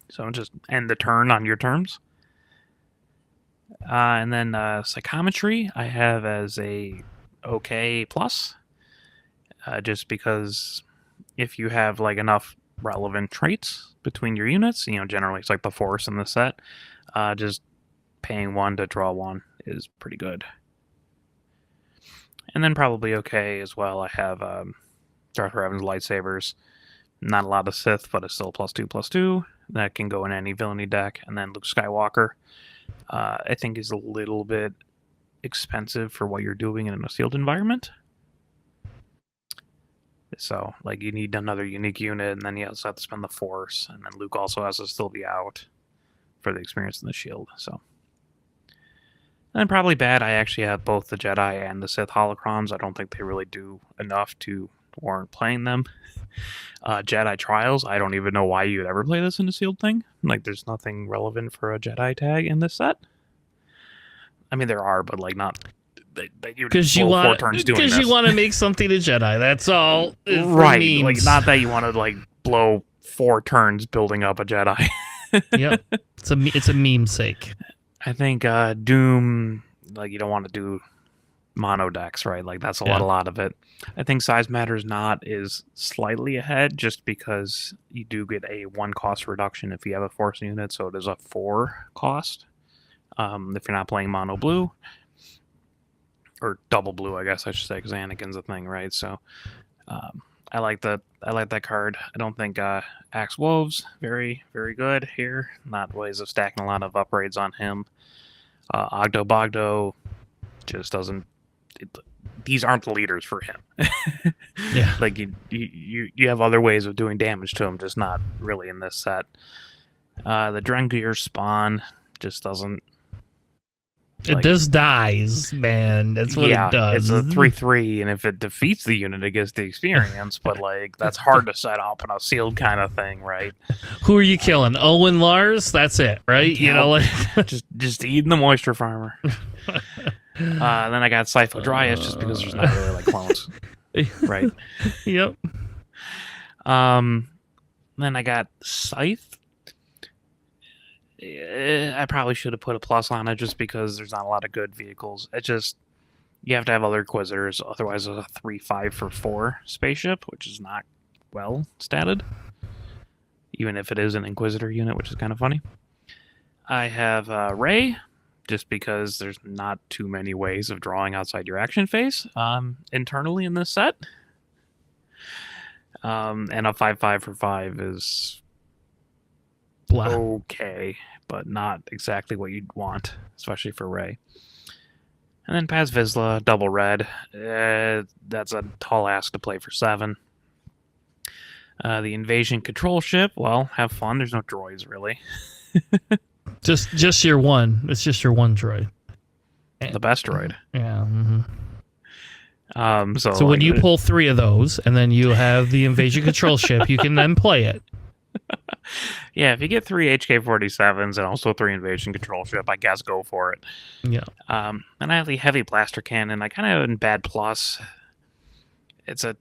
So just end the turn on your terms. And then psychometry I have as a okay plus, just because if you have like enough relevant traits between your units, generally it's like the force in the set, just paying 1 to draw 1 is pretty good. And then probably okay as well, I have Darth Revan's lightsabers. Not a lot of Sith, but it's still +2/+2. That can go in any villainy deck. And then Luke Skywalker, I think is a little bit expensive for what you're doing in a sealed environment. So, like, you need another unique unit, and then you also have to spend the Force, and then Luke also has to still be out for the experience in the shield. So, and probably bad, I actually have both the Jedi and the Sith holocrons. I don't think they really do enough to warrant playing them. Jedi Trials, I don't even know why you would ever play this in a sealed thing. Like, there's nothing relevant for a Jedi tag in this set. I mean, there are, but like not. Because you want to make something a Jedi. That's all. Right. Memes. Like, not that you want to like blow 4 turns building up a Jedi. Yep. It's a meme sake. I think Doom, like, you don't want to do mono decks, right? Like, that's a lot of it. I think Size Matters Not is slightly ahead just because you do get a 1 cost reduction if you have a Force unit, so it is a 4 cost if you're not playing mono blue. Or double blue, I guess I should say, because Anakin's a thing, right? So I like that card. I don't think Axe Wolves, very, very good here. Not ways of stacking a lot of upgrades on him. Ogdo Bogdo just doesn't... these aren't the leaders for him. Yeah. Like, you have other ways of doing damage to him, just not really in this set. The Drengir Spawn just doesn't... It just dies, man. That's what it does. It's a 3/3, and if it defeats the unit, it gets the experience. But like, that's hard to set up in a sealed kind of thing, right? Who are you killing? Owen Lars? That's it, right? You know, like just eating the moisture farmer. Then I got Sipho Dryas just because there's not really like clones, right? Yep. Then I got Scythe. I probably should have put a plus on it just because there's not a lot of good vehicles. It just, you have to have other Inquisitors, otherwise it's a 3/5 for 4 spaceship, which is not well statted, even if it is an Inquisitor unit, which is kind of funny. I have Rey, just because there's not too many ways of drawing outside your action phase internally in this set. And a 5/5 for 5 is okay, but not exactly what you'd want, especially for Rey. And then Paz Vizsla, double red. That's a tall ask to play for 7. The Invasion Control Ship, well, have fun. There's no droids, really. just your one. It's just your one droid. The best droid. Yeah. Mm-hmm. So like, when you pull 3 of those, and then you have the Invasion Control Ship, you can then play it. Yeah, if you get 3 HK-47s and also 3 Invasion Control Ship, I guess go for it. Yeah. And I have the Heavy Blaster Cannon. I kind of in bad plus. It's a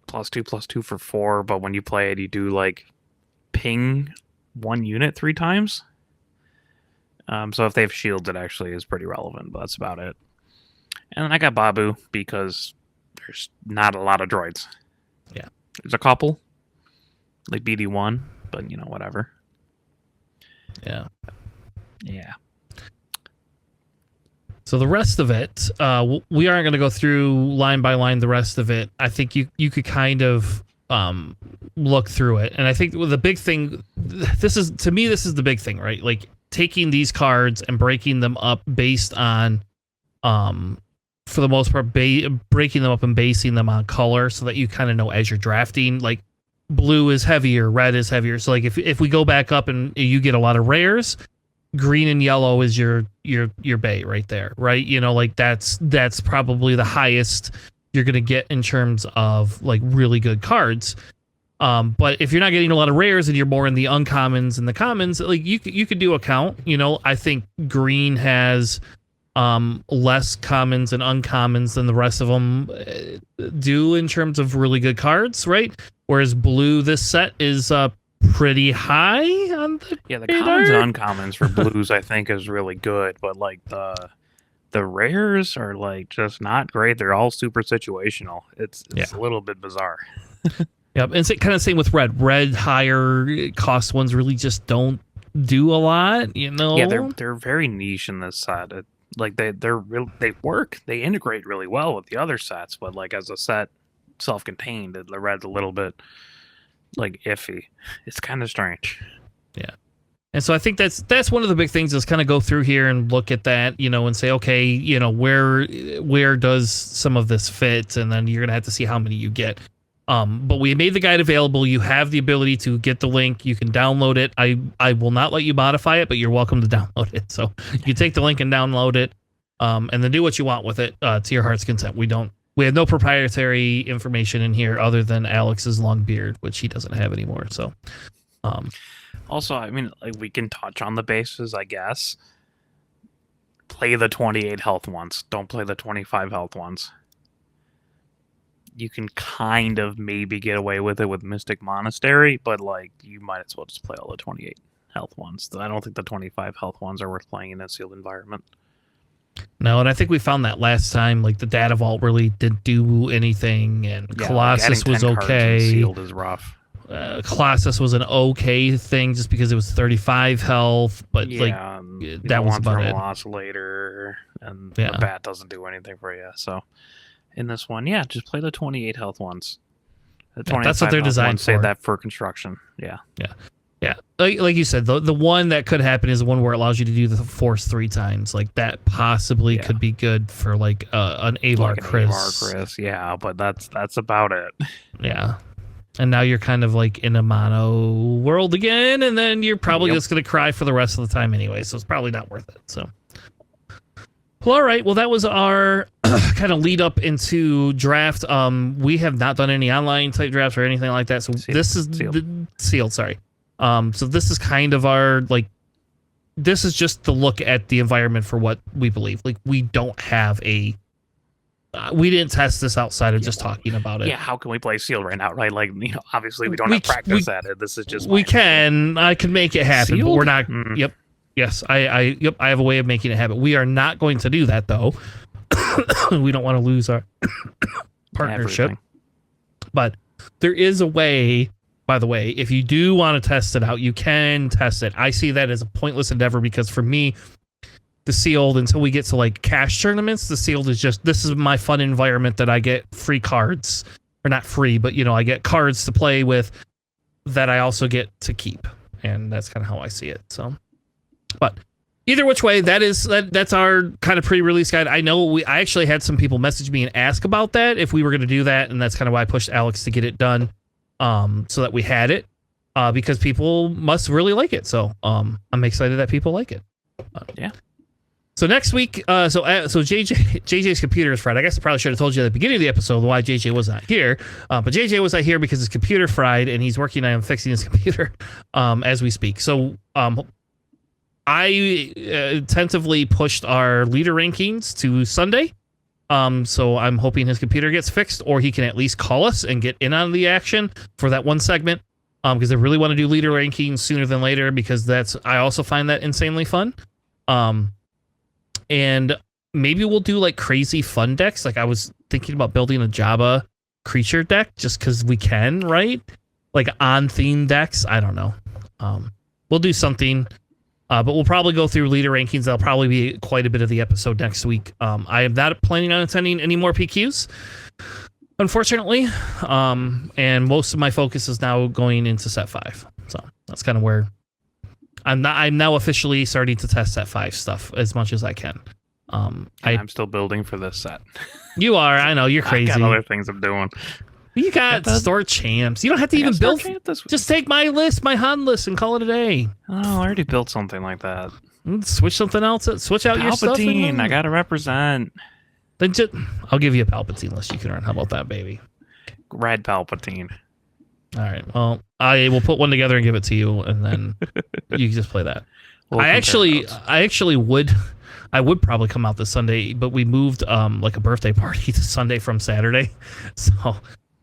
+2/+2 for 4, but when you play it, you do like ping 1 unit 3 times. So if they have shields, it actually is pretty relevant, but that's about it. And then I got Babu because there's not a lot of droids. Yeah. There's a couple, like BD1, but whatever. Yeah. Yeah. So the rest of it, we aren't going to go through line by line the rest of it. I think you could kind of look through it. And I think the big thing, this is the big thing, right? Like taking these cards and breaking them up based on, for the most part, breaking them up and basing them on color so that you kind of know as you're drafting, like blue is heavier, red is heavier. So like if we go back up and you get a lot of rares, green and yellow is your bait right there, right? Like that's probably the highest you're going to get in terms of like really good cards. But if you're not getting a lot of rares and you're more in the uncommons and the commons, like you could do a count. I think green has less commons and uncommons than the rest of them do in terms of really good cards, right? Whereas blue, this set is pretty high on the The radar. commons and uncommons for blues I think is really good, but like the rares are like just not great. They're all super situational. It's a little bit bizarre. Yep, and it's kind of same with red. Red higher cost ones really just don't do a lot, you know. Yeah, they're very niche in this set. Like they work. They integrate really well with the other sets, but like as a set, self-contained, the red's a little bit like iffy. It's kind of strange. Yeah. And so I think that's one of the big things is kind of go through here and look at that, you know, and say, okay, you know, where does some of this fit? And then you're going to have to see how many you get. But we made the guide available. You have the ability to get the link. You can download it. I will not let you modify it, but you're welcome to download it. So you take the link and download it, and then do what you want with it to your heart's content. We have no proprietary information in here other than Alex's long beard, which he doesn't have anymore. So, also, I mean, like we can touch on the bases, I guess. Play the 28 health ones. Don't play the 25 health ones. You can kind of maybe get away with it with Mystic Monastery, but like you might as well just play all the 28 health ones. I don't think the 25 health ones are worth playing in a sealed environment. No, and I think we found that last time. Like the Data Vault really didn't do anything, and Colossus was okay. Sealed is rough. Colossus was an okay thing just because it was 35 health, but like that was about it. Oscillator, and the bat doesn't do anything for you. So in this one, just play the 28 health ones. That's what they're designed for. Save that for construction. Yeah. Like you said, the one that could happen is the one where it allows you to do the force 3 times. Like that possibly could be good for like an Avar Chris. Yeah, but that's about it. Yeah. And now you're kind of like in a mono world again, and then you're probably just going to cry for the rest of the time anyway, so it's probably not worth it. So, well, all right. Well, that was our kind of lead up into draft. We have not done any online type drafts or anything like that. So this is sealed. Sorry. So this is kind of our this is just to look at the environment for what we believe. Like we don't have we didn't test this outside of just talking about it. Yeah, how can we play sealed right now, right? Like, you know, obviously we don't have practice at it. This is just I can make it happen, sealed? But we're not. Yep. Yes, I have a way of making it happen. We are not going to do that though. We don't want to lose our partnership. Everything. But there is a way, by the way, if you do want to test it out, you can test it. I see that as a pointless endeavor because for me, the sealed, until we get to like cash tournaments, the sealed is just, this is my fun environment that I get free cards, or not free, but you know, I get cards to play with that I also get to keep. And that's kind of how I see it. So, but either which way, that's our kind of pre-release guide. I know I actually had some people message me and ask about that, if we were going to do that. And that's kind of why I pushed Alex to get it done, so that we had it, because people must really like it. So, I'm excited that people like it. Yeah. So next week, so JJ's computer is fried. I guess I probably should have told you at the beginning of the episode why JJ was not here. But JJ was not here because his computer fried, and he's working on fixing his computer as we speak. So I tentatively pushed our leader rankings to Sunday. So I'm hoping his computer gets fixed, or he can at least call us and get in on the action for that one segment. Because I really want to do leader rankings sooner than later, because I also find that insanely fun. And maybe we'll do like crazy fun decks. Like I was thinking about building a Jabba creature deck just because we can, right? Like on theme decks. I don't know. We'll do something, but we'll probably go through leader rankings. That'll probably be quite a bit of the episode next week. I am not planning on attending any more PQs, unfortunately. And most of my focus is now going into set 5. So that's kind of where I'm now officially starting to test set 5 stuff as much as I can. I'm still building for this set. You are. I know. You're crazy. I got other things I'm doing. You got store champs. You don't have to even build. Just take my list, my Han list, and call it a day. Oh, I already built something like that. Switch something else. Switch out your stuff. Palpatine. I got to represent. Then I'll give you a Palpatine list you can earn. How about that, baby? Red Palpatine. All right. Well, I will put one together and give it to you, and then you can just play that. I actually would probably come out this Sunday, but we moved like a birthday party to Sunday from Saturday, so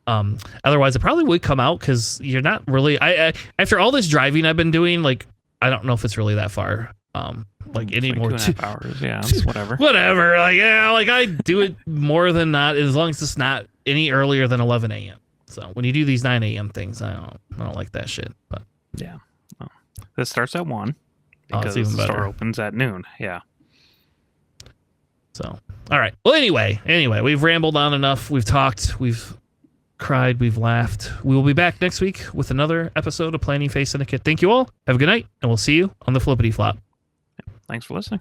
Otherwise, it probably would come out because you're not really. I after all this driving I've been doing, like I don't know if it's really that far. Like any more 2.5 hours. Yeah, it's whatever. Whatever. Like like I do it more than not as long as it's not any earlier than 11 a.m. So when you do these 9 a.m. things, I don't like that shit. But yeah, well, this starts at 1 it's because even the better. store opens at noon. Yeah. So all right. Well, anyway, we've rambled on enough. We've talked. We've cried. We've laughed. We will be back next week with another episode of Planning Phase Syndicate. Thank you all. Have a good night, and we'll see you on the flippity flop. Thanks for listening.